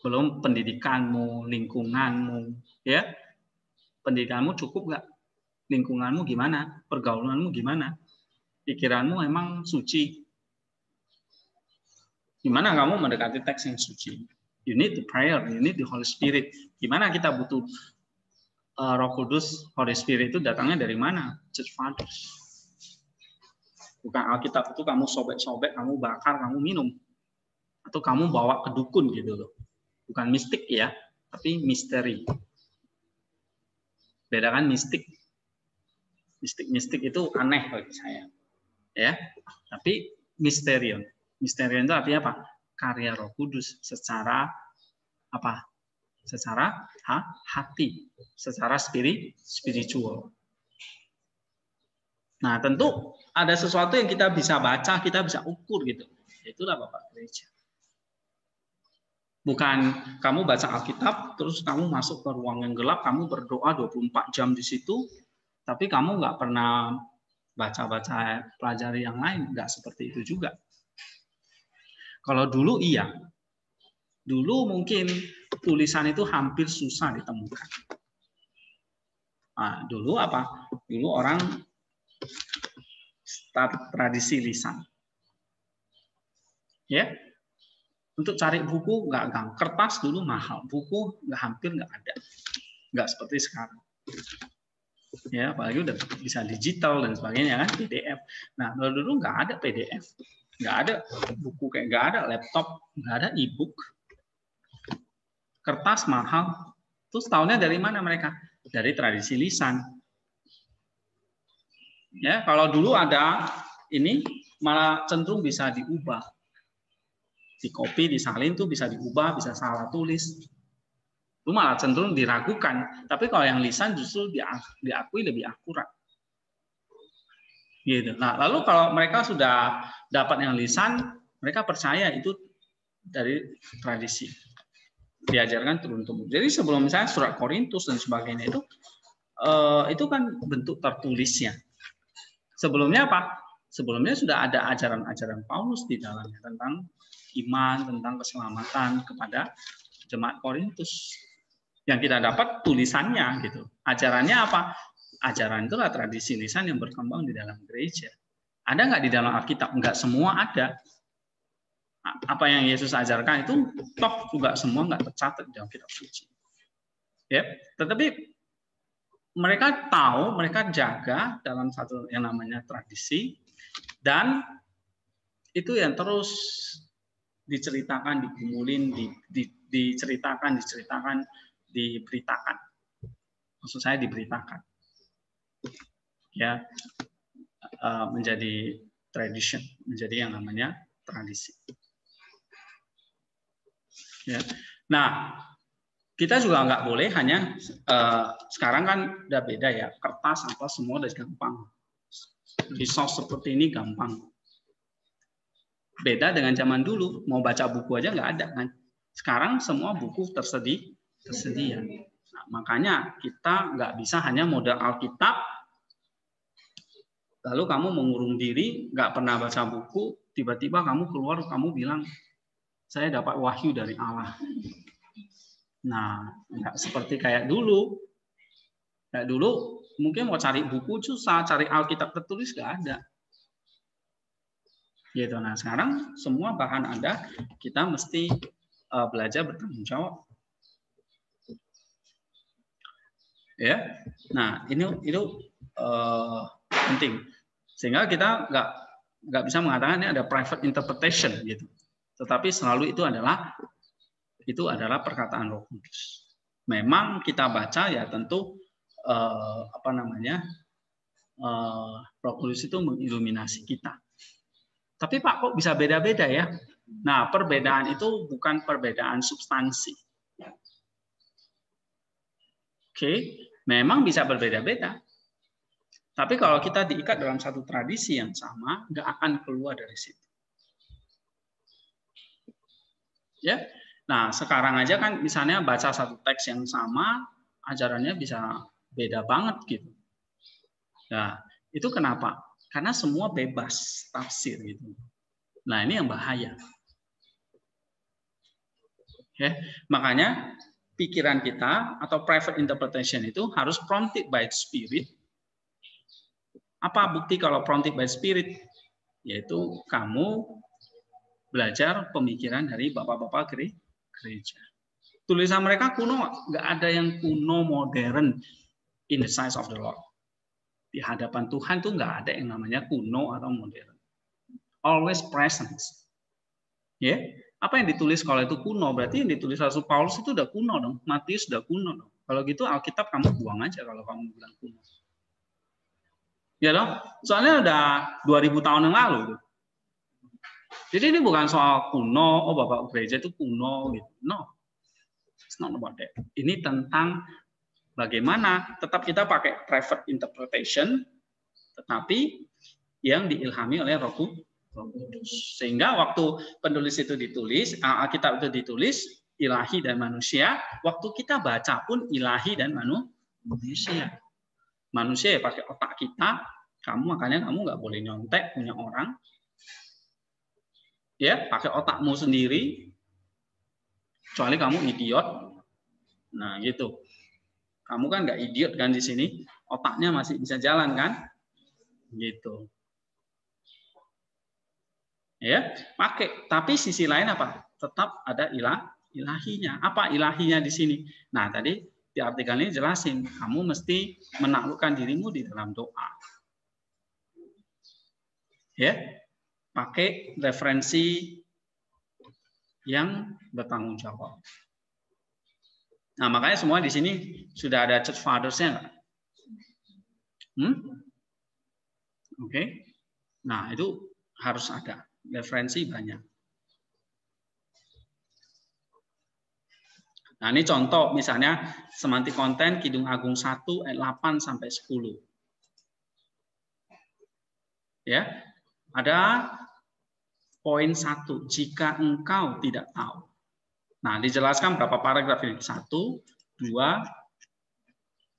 S1: Belum pendidikanmu, lingkunganmu, ya. Pendidikanmu cukup nggak? Lingkunganmu gimana? Pergaulanmu gimana? Pikiranmu emang suci? Gimana kamu mendekati teks yang suci? You need the prayer, you need the Holy Spirit. Gimana kita butuh Roh Kudus, Holy Spirit itu datangnya dari mana? Church Fathers. Bukan Alkitab itu kamu sobek-sobek, kamu bakar, kamu minum. Atau kamu bawa ke dukun gitu loh. Bukan mistik ya, tapi misteri. Bedakan mistik. Mistik itu aneh bagi saya. Ya, tapi misterion. Misterion itu artinya apa? Karya Roh Kudus secara apa? Secara hati, secara spiritual. Nah, tentu ada sesuatu yang kita bisa baca, kita bisa ukur gitu. Itulah Bapak Gereja. Bukan kamu baca Alkitab, terus kamu masuk ke ruang yang gelap, kamu berdoa 24 jam di situ, tapi kamu nggak pernah baca-baca pelajari yang lain, nggak seperti itu juga. Kalau dulu iya, dulu mungkin tulisan itu hampir susah ditemukan. Nah, dulu apa? Dulu orang start tradisi lisan. Ya, untuk cari buku nggak gampang. Kertas dulu mahal, buku hampir nggak ada, nggak seperti sekarang. Ya, apalagi udah bisa digital dan sebagainya kan, PDF. Nah, dulu nggak ada PDF, nggak ada buku, kayak nggak ada laptop, nggak ada e-book. Kertas mahal. Terus tahunnya dari mana mereka? Dari tradisi lisan. Ya, kalau dulu ada ini malah cenderung bisa diubah. Di copy, disalin tuh bisa diubah, bisa salah tulis. Itu malah cenderung diragukan. Tapi kalau yang lisan justru diakui lebih akurat. Gitu. Nah, lalu kalau mereka sudah dapat yang lisan, mereka percaya itu dari tradisi. Diajarkan turun-temurun. Jadi sebelum misalnya surat Korintus dan sebagainya itu kan bentuk tertulisnya. Sebelumnya apa? Sebelumnya sudah ada ajaran-ajaran Paulus di dalamnya tentang iman, tentang keselamatan kepada jemaat Korintus. Yang kita dapat tulisannya gitu. Ajarannya apa? Ajaran itulah tradisi lisan yang berkembang di dalam gereja. Ada nggak di dalam Alkitab? Nggak semua ada. Apa yang Yesus ajarkan itu toh juga semua nggak tercatat di dalam kitab suci. Ya, tetapi mereka tahu, mereka jaga dalam satu yang namanya tradisi, dan itu yang terus diceritakan, digumulin, diceritakan, diberitakan. Maksud saya diberitakan. Ya, menjadi tradition, menjadi yang namanya tradisi. Ya. Nah, kita juga nggak boleh hanya sekarang kan udah beda ya, kertas apa semua udah gampang, resource seperti ini gampang. Beda dengan zaman dulu, mau baca buku aja nggak ada kan. Sekarang semua buku tersedia. Nah, makanya kita nggak bisa hanya modal Alkitab, lalu kamu mengurung diri, nggak pernah baca buku, tiba-tiba kamu keluar, kamu bilang saya dapat wahyu dari Allah. Nah, nggak seperti kayak dulu. Kayak dulu mungkin mau cari buku susah, cari Alkitab tertulis nggak ada. Gitu. Nah, sekarang semua bahan ada, kita mesti belajar bertanggung jawab. Ya, nah itu penting, sehingga kita nggak bisa mengatakan ini ada private interpretation gitu, tetapi selalu itu adalah perkataan Roh Kudus. Memang kita baca ya tentu Roh Kudus itu mengiluminasi kita. Tapi Pak, kok bisa beda-beda ya? Nah, perbedaan itu bukan perbedaan substansi. Oke, memang bisa berbeda-beda. Tapi kalau kita diikat dalam satu tradisi yang sama, nggak akan keluar dari situ. Ya, nah sekarang aja kan misalnya baca satu teks yang sama, ajarannya bisa beda banget gitu. Nah, itu kenapa? Karena semua bebas tafsir gitu. Nah, ini yang bahaya. Ya, makanya pikiran kita atau private interpretation itu harus prompted by Spirit. Apa bukti kalau prompted by Spirit? Yaitu kamu belajar pemikiran dari bapak-bapak gereja. Tulisan mereka kuno, nggak ada yang kuno modern in the sight of the Lord. Di hadapan Tuhan tuh nggak ada yang namanya kuno atau modern. Always present. Ya, apa yang ditulis kalau itu kuno? Berarti yang ditulis Rasul Paulus itu udah kuno dong. Matius udah kuno dong. Kalau gitu Alkitab kamu buang aja kalau kamu bilang kuno. Ya dong? Soalnya udah 2000 tahun yang lalu. Jadi ini bukan soal kuno, oh Bapak gereja itu kuno gitu. No. It's not about that. Ini tentang bagaimana tetap kita pakai private interpretation, tetapi yang diilhami oleh Roh Kudus. Sehingga waktu penulis itu ditulis, Alkitab itu ditulis, ilahi dan manusia, waktu kita baca pun ilahi dan manusia. Manusia ya pakai otak kita, makanya kamu nggak boleh nyontek punya orang. Ya, pakai otakmu sendiri, kecuali kamu idiot. Nah, gitu. Kamu kan nggak idiot kan di sini, otaknya masih bisa jalan kan? Gitu. Ya, pakai. Tapi sisi lain apa? Tetap ada ilahinya. Apa ilahinya di sini? Nah, tadi di artikel ini jelasin, kamu mesti menaklukkan dirimu di dalam doa. Ya, pakai referensi yang bertanggung jawab. Nah, makanya semua di sini sudah ada church fathers-nya nggak? Oke. Nah, itu harus ada. Referensi banyak. Nah, ini contoh misalnya semantik konten Kidung Agung 1 ayat 8 sampai 10. Ya. Ada poin 1, jika engkau tidak tahu. Nah, dijelaskan berapa paragraf ini? 1, 2,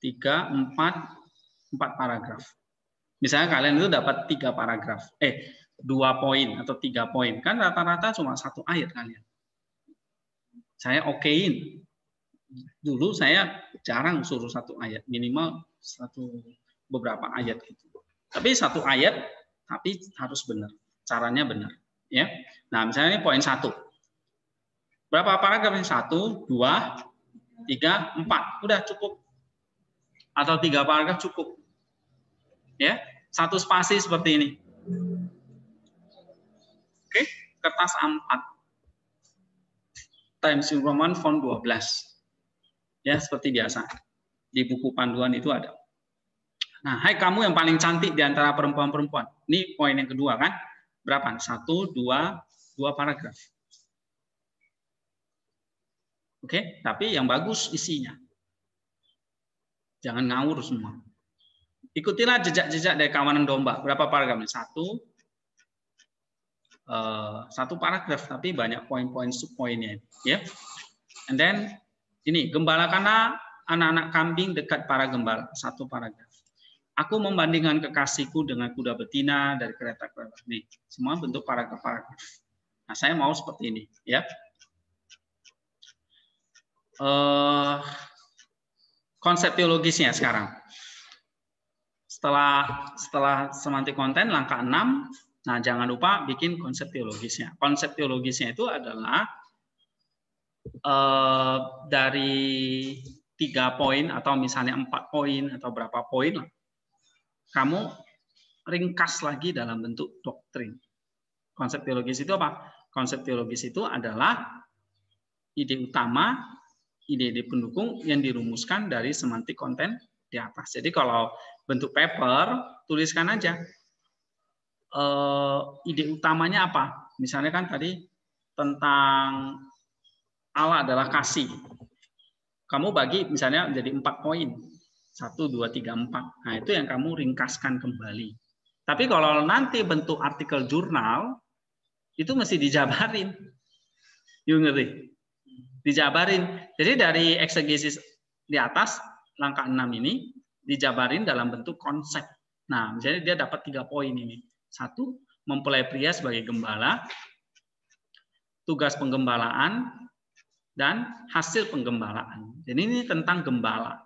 S1: 3, 4 paragraf. Misalnya kalian itu dapat 3 paragraf. 2 poin atau 3 poin. Kan rata-rata cuma 1 ayat kalian. Saya okein. Dulu saya jarang suruh 1 ayat. Minimal beberapa ayat gitu. Tapi 1 ayat, tapi harus benar. Caranya benar. Ya. Nah, misalnya ini poin 1. Berapa paragraf ini? 1, 2, 3, 4. Udah cukup. Atau 3 paragraf cukup. Ya. 1 spasi seperti ini. Oke, kertas A4. Times New Roman font 12. Ya, seperti biasa. Di buku panduan itu ada. Nah, hai kamu yang paling cantik di antara perempuan-perempuan. Ini poin yang kedua kan? Berapa? 1, 2 paragraf. Oke, tapi yang bagus isinya. Jangan ngawur semua. Ikutilah jejak-jejak dari kawanan domba. Berapa paragraf? 1 paragraf, tapi banyak poin-poin subpoinnya. Ya. And then ini, gembalakanlah anak-anak kambing dekat para gembala. 1 paragraf. Aku membandingkan kekasihku dengan kuda betina dari kereta-kereta. Nih, semua bentuk paragraf-paragraf. Nah, saya mau seperti ini, ya. konsep teologisnya sekarang. Setelah semantik konten langkah 6, nah jangan lupa bikin konsep teologisnya. Konsep teologisnya itu adalah dari 3 poin atau misalnya 4 poin atau berapa poin, kamu ringkas lagi dalam bentuk doktrin. Konsep teologis itu apa? Konsep teologis itu adalah ide utama, ide-ide pendukung yang dirumuskan dari semantik konten di atas. Jadi kalau bentuk paper, tuliskan aja ide utamanya apa. Misalnya kan tadi tentang Allah adalah kasih. Kamu bagi misalnya menjadi 4 poin. 1, 2, 3, 4. Nah, itu yang kamu ringkaskan kembali. Tapi kalau nanti bentuk artikel jurnal, itu mesti dijabarin. You ngerti? Dijabarin. Jadi dari eksegesis di atas, langkah 6 ini, dijabarin dalam bentuk konsep. Nah, misalnya dia dapat 3 poin ini. 1, mempelai pria sebagai gembala, tugas penggembalaan, dan hasil penggembalaan. Jadi ini tentang gembala.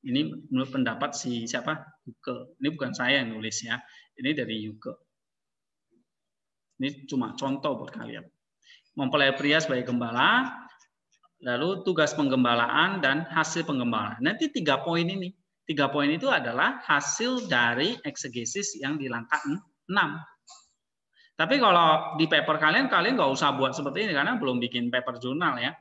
S1: Ini menurut pendapat siapa? Yuke. Ini bukan saya yang nulis ya. Ini dari Yuke. Ini cuma contoh buat kalian. Mempelai pria sebagai gembala, lalu tugas penggembalaan dan hasil penggembalaan. Nanti 3 poin ini. 3 poin itu adalah hasil dari eksegesis yang di langkah 6. Tapi kalau di paper kalian nggak usah buat seperti ini karena belum bikin paper jurnal ya.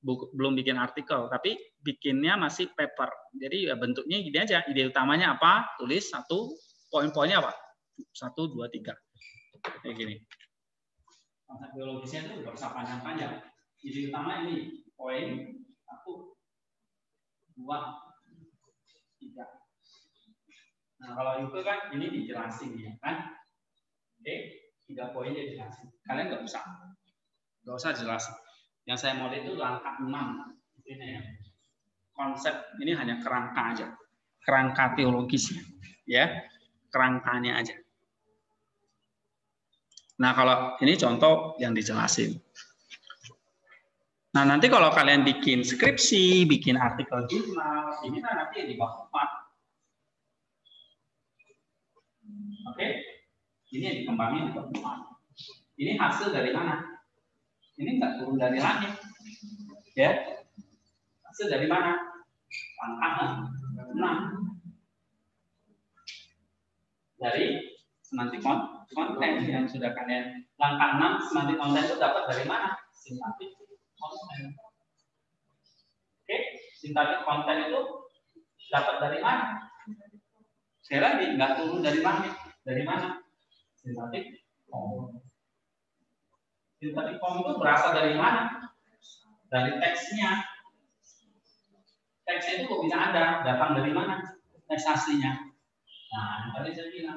S1: Belum bikin artikel, tapi bikinnya masih paper. Jadi ya bentuknya gini aja. Ide utamanya apa? Tulis 1, poin-poinnya apa? 1, 2, 3. Kayak gini. Konsep biologisnya itu nggak usah panjang-panjang. Ide utama ini poin 1, 2, 3. Nah kalau itu kan ini dijelasin ya kan? Oke, 3 poinnya dijelasin. Kalian nggak usah jelasin. Yang saya mau itu langkah 6. Ini ya. Konsep ini hanya kerangka aja. Kerangka teologisnya. Ya, kerangkanya aja. Nah, kalau ini contoh yang dijelasin. Nah, nanti kalau kalian bikin skripsi, bikin artikel jurnal, ini kan nanti di bab 4. Oke? Ini yang dikembangin di bab 4. Ini hasil dari mana? Ini nggak turun dari langit. Ya. Hasil dari mana? Langkah 6. Dari semantik konten yang sudah kalian langkah 6 semantik konten itu dapat dari mana? Sintaktik konten. Oke, sintaktik konten itu dapat dari mana? Sekali lagi nggak turun dari langit. Dari mana? Sintaktik form. Sintaktik form itu berasal dari mana? Dari teksnya. Teksnya itu kok bisa ada? Datang dari mana? Teks aslinya. Nah, tadi saya bilang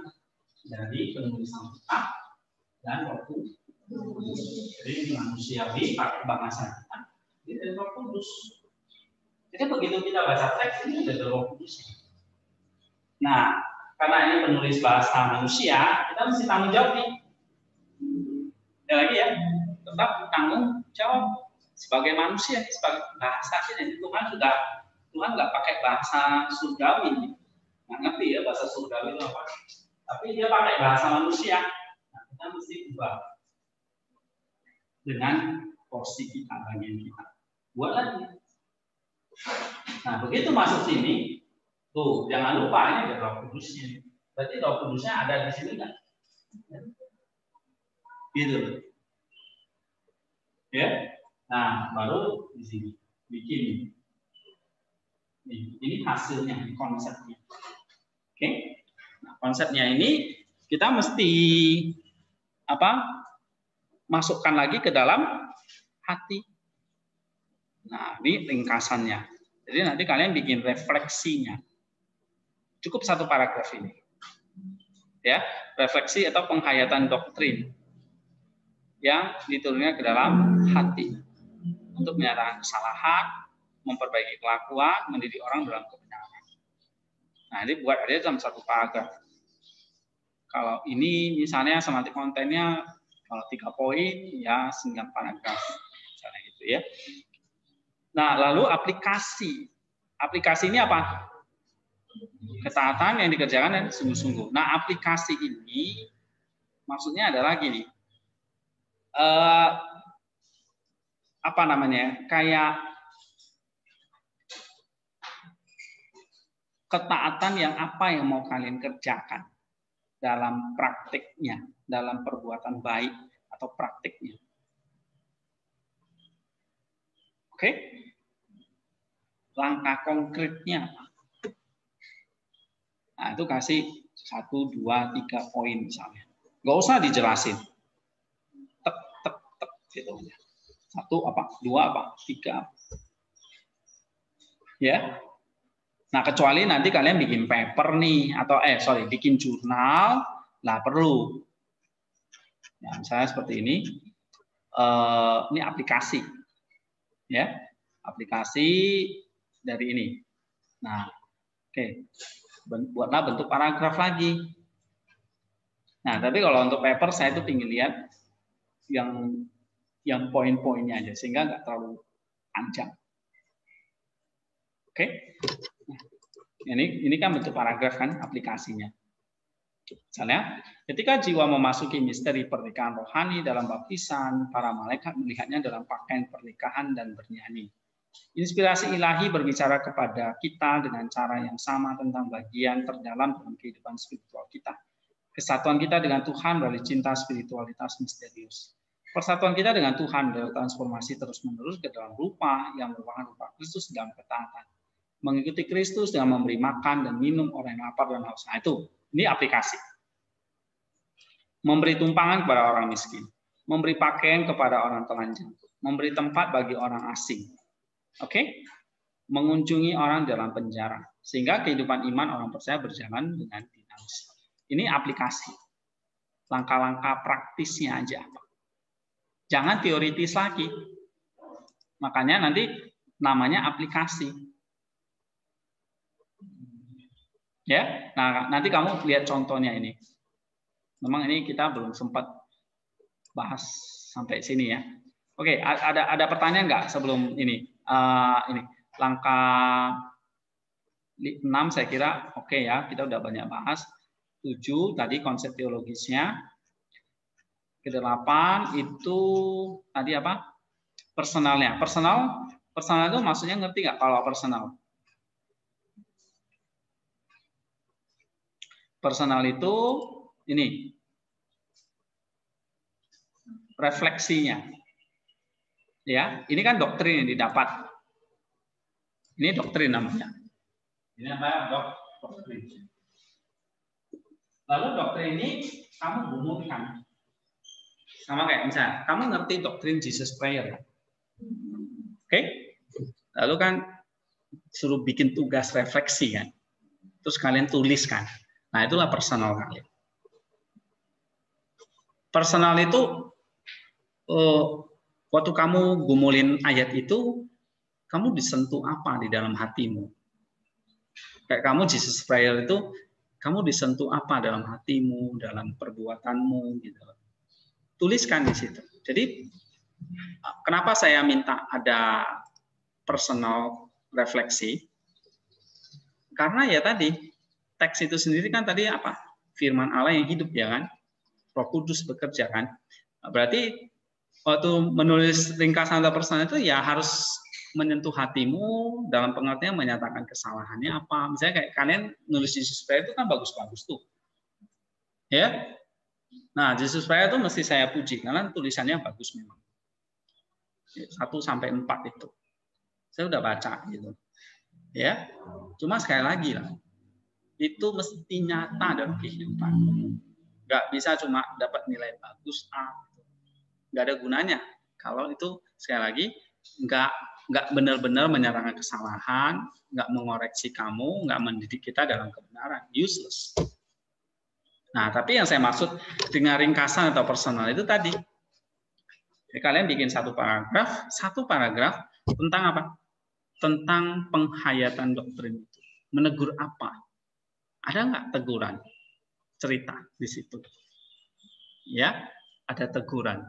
S1: dari penulisan kitab dan Roh Kudus. Jadi ini manusiawi pakai bahasa kita. Ini dari Roh Kudus. Jadi begitu kita baca teks ini dari Roh Kudus. Nah, karena ini penulis bahasa manusia, kita mesti tanggung jawab nih. Ya lagi ya, tetap tanggung jawab sebagai manusia, sebagai bahasa ini. Tuhan nggak pakai bahasa surgawi. Nggak ngerti ya bahasa surgawi itu apa. Tapi dia pakai bahasa manusia. Nah, kita mesti ubah dengan porsi kita, bagian kita. Buat lagi. Nah, begitu masuk sini, tuh jangan lupa ini ada Roh Kudusnya. Berarti Roh Kudusnya ada di sini nggak? Gitu. Ya. Nah, baru di sini bikin. Ini hasilnya, konsepnya. Oke. Nah, konsepnya ini kita mesti masukkan lagi ke dalam hati. Nah, ini ringkasannya. Jadi nanti kalian bikin refleksinya. Cukup 1 paragraf ini. Ya, refleksi atau penghayatan doktrin yang diturunkan ke dalam hati untuk menyatakan kesalahan, memperbaiki kelakuan, mendidik orang dalam kebenaran. Nah, ini buat aja dalam 1 paragraf. Kalau ini misalnya semantik kontennya kalau 3 poin ya 9 paragraf misalnya gitu ya. Nah, lalu aplikasi. Aplikasi ini apa? Ketaatan yang dikerjakan dan sungguh-sungguh. Nah, aplikasi ini maksudnya adalah gini. Apa namanya? Kayak ketaatan yang apa yang mau kalian kerjakan dalam praktiknya, dalam perbuatan baik atau praktiknya. Oke? Langkah konkretnya apa? Nah, itu kasih 1, 2, 3 poin misalnya. Nggak usah dijelasin. Tek, tek, tek, gitu. 1 apa? 2 apa? 3 apa? Ya. Nah, kecuali nanti kalian bikin paper nih, atau bikin jurnal, lah perlu. Ya, misalnya seperti ini. Ini aplikasi. Ya. Aplikasi dari ini. Nah, oke. Buatlah bentuk paragraf lagi. Nah, tapi kalau untuk paper saya tuh ingin lihat yang poin-poinnya aja sehingga nggak terlalu panjang. Oke? Nah, ini kan bentuk paragraf kan aplikasinya. Misalnya, ketika jiwa memasuki misteri pernikahan rohani dalam baptisan, para malaikat melihatnya dalam pakaian pernikahan dan bernyanyi. Inspirasi ilahi berbicara kepada kita dengan cara yang sama tentang bagian terdalam dalam kehidupan spiritual kita. Kesatuan kita dengan Tuhan melalui cinta spiritualitas misterius. Persatuan kita dengan Tuhan dari transformasi terus-menerus ke dalam rupa yang merupakan rupa Kristus dalam ketaatan. Mengikuti Kristus dengan memberi makan dan minum orang yang lapar dan haus. Nah, ini aplikasi. Memberi tumpangan kepada orang miskin. Memberi pakaian kepada orang telanjang. Memberi tempat bagi orang asing. Oke? Mengunjungi orang dalam penjara. Sehingga kehidupan iman orang percaya berjalan dengan dinamis. Ini aplikasi. Langkah-langkah praktisnya aja. Jangan teoritis lagi. Makanya nanti namanya aplikasi. Ya, nah nanti kamu lihat contohnya ini. Memang ini kita belum sempat bahas sampai sini ya. Oke, ada pertanyaan nggak sebelum ini? Ini langkah 6 saya kira oke ya, kita udah banyak bahas. 7 tadi konsep teologisnya. Ke-8 itu tadi apa? Personalnya. Personal itu maksudnya ngerti nggak kalau personal? Personal itu ini refleksinya. Ya, ini kan doktrin yang didapat. Ini doktrin namanya. Ini apa? Doktrin. Lalu doktrin ini kamu gumulkan. Sama kayak misalnya, kamu ngerti doktrin Jesus Prayer. Oke? Lalu kan suruh bikin tugas refleksi kan. Terus kalian tuliskan. Nah, itulah personal kalian. Personal itu waktu kamu gumulin ayat itu, kamu disentuh apa di dalam hatimu? Kayak kamu Jesus Prayer itu, kamu disentuh apa dalam hatimu, dalam perbuatanmu, gitu. Tuliskan di situ. Jadi, kenapa saya minta ada personal refleksi? Karena ya tadi, teks itu sendiri kan tadi apa? Firman Allah yang hidup ya kan? Roh Kudus bekerja kan? Berarti waktu menulis ringkasan atau personal itu ya harus menyentuh hatimu dalam pengertian menyatakan kesalahannya apa. Misalnya kayak kalian nulis Jesus Prayer itu kan bagus-bagus tuh. Ya. Nah, Jesus Prayer itu mesti saya puji karena tulisannya bagus memang. 1 sampai 4 itu. Saya udah baca gitu. Ya. Cuma sekali lagi lah. Itu mesti nyata dalam kehidupan. Nggak bisa cuma dapat nilai bagus A. Nggak ada gunanya kalau itu sekali lagi nggak benar-benar menyatakan kesalahan, nggak mengoreksi kamu, nggak mendidik kita dalam kebenaran, useless. Nah, tapi yang saya maksud dengan ringkasan atau personal itu tadi, jadi kalian bikin satu paragraf tentang apa? Tentang penghayatan doktrin itu. Menegur apa? Ada nggak teguran? Cerita di situ. Ya, ada teguran.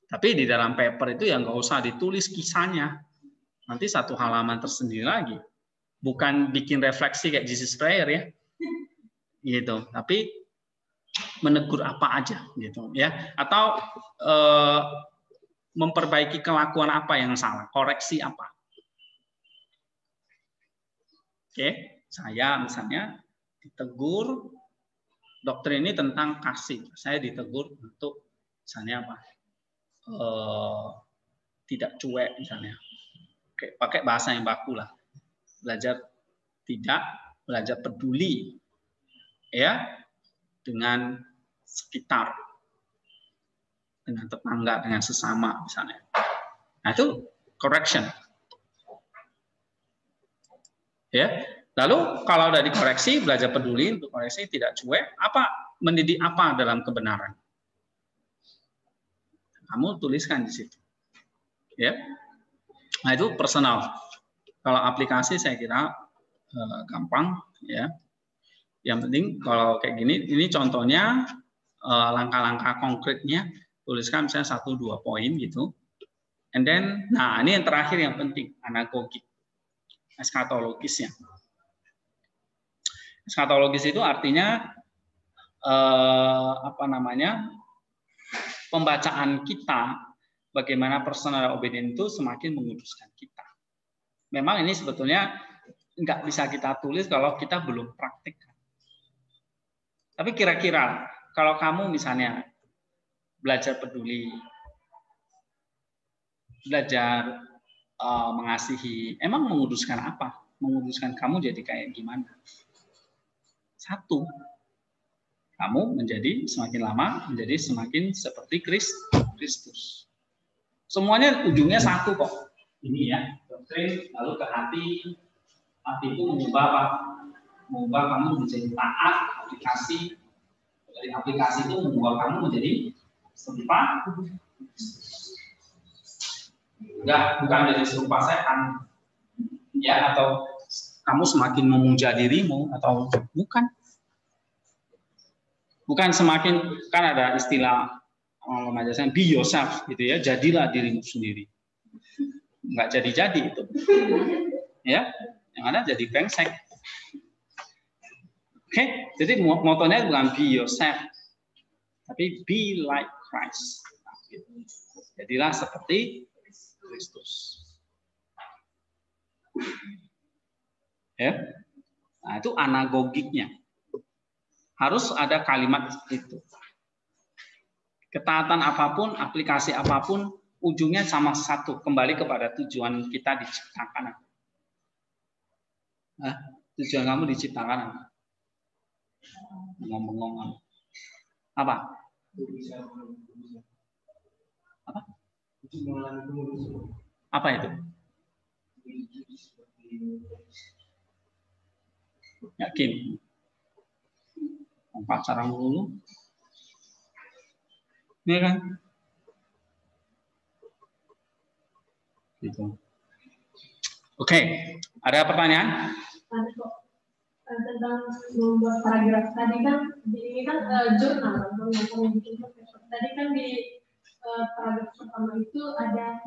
S1: Tapi di dalam paper itu ya nggak usah ditulis kisahnya. nanti satu halaman tersendiri lagi. Bukan bikin refleksi kayak Jesus Prayer ya, gitu. Tapi menegur apa aja, gitu ya. Atau memperbaiki kelakuan apa yang salah, koreksi apa. Oke, saya misalnya ditegur, doktrin ini tentang kasih. Saya ditegur untuk misalnya apa? Tidak cuek misalnya. Oke, pakai bahasa yang baku lah. Belajar tidak, belajar peduli ya dengan sekitar, dengan tetangga, dengan sesama misalnya. Nah, itu correction. Ya. Lalu kalau udah dikoreksi, belajar peduli untuk koreksi, tidak cuek, apa mendidik apa dalam kebenaran? Kamu tuliskan di situ. Ya. Nah, itu personal. Kalau aplikasi saya kira gampang ya. Yang penting kalau kayak gini, ini contohnya langkah-langkah konkretnya, tuliskan misalnya 1-2 poin gitu. And then, nah ini yang terakhir yang penting, anagogik, eskatologisnya. Eskatologis itu artinya pembacaan kita, bagaimana personal obedience itu semakin menguduskan kita. Memang ini sebetulnya nggak bisa kita tulis kalau kita belum praktikkan. Tapi kira-kira kalau kamu misalnya belajar peduli, belajar mengasihi, emang menguduskan apa? Menguduskan kamu jadi kayak gimana? Satu, kamu menjadi semakin lama menjadi semakin seperti Kristus. Semuanya ujungnya satu kok. Ini ya, doktrin lalu ke hati. Hati itu mengubah apa? Mengubah kamu menjadi taat, aplikasi. Dari aplikasi itu membuat kamu menjadi serupa. Enggak, bukan jadi serupa setan. Ya, atau kamu semakin memuja dirimu atau bukan. Bukan semakin, kan ada istilah remaja saya, be yourself gitu ya, jadilah dirimu sendiri. Enggak jadi-jadi itu. Ya, yang ada jadi brengsek. Oke, jadi motonya bukan be yourself, tapi be like Christ. Jadilah seperti Kristus. Ya, nah itu anagogiknya. Harus ada kalimat itu. Ketaatan apapun, aplikasi apapun, ujungnya sama satu, kembali kepada tujuan kita diciptakan. Nah, tujuan kamu diciptakan apa? Ngomong-ngomong. Apa? Apa? Apa itu? Yakin? Pacaran dulu? Iya kan? Gitu. Oke, ada pertanyaan?
S2: Tentang membuat paragraf tadi kan ini kan jurnal yang bikin tadi kan di paragraf pertama itu ada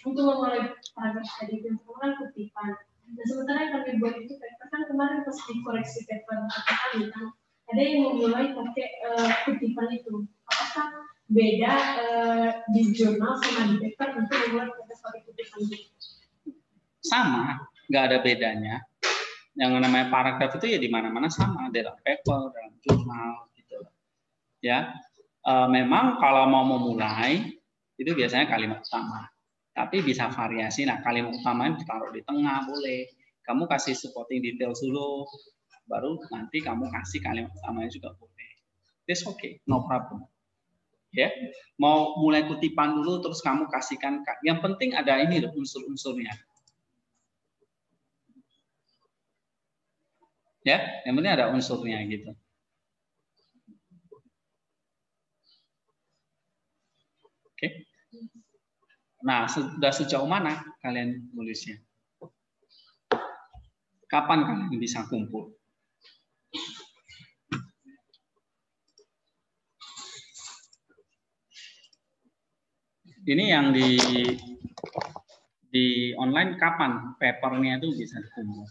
S2: untuk memulai paragraf tadi yang pertama kutipan. Nah sementara yang kami buat itu paper kan kemarin pas dikoreksi paper kami kan ada yang memulai pakai kutipan itu. Apakah beda di jurnal sama di paper untuk memulai pakai kutipan itu?
S1: Sama, nggak ada bedanya. Yang namanya paragraf itu ya di mana-mana sama, dalam paper, dalam jurnal gitu. Ya, memang kalau mau memulai itu biasanya kalimat utama, tapi bisa variasi. Nah, kalimat utamanya ditaruh di tengah boleh. Kamu kasih supporting details dulu, baru nanti kamu kasih kalimat utamanya juga boleh. It's okay, no problem. Ya, mau mulai kutipan dulu, terus kamu kasihkan. Yang penting ada ini loh unsur-unsurnya. Ya, yang penting ada unsurnya gitu. Oke. Nah, sudah sejauh mana kalian nulisnya? Kapan kalian bisa kumpul? Ini yang di online kapan papernya itu bisa dikumpul?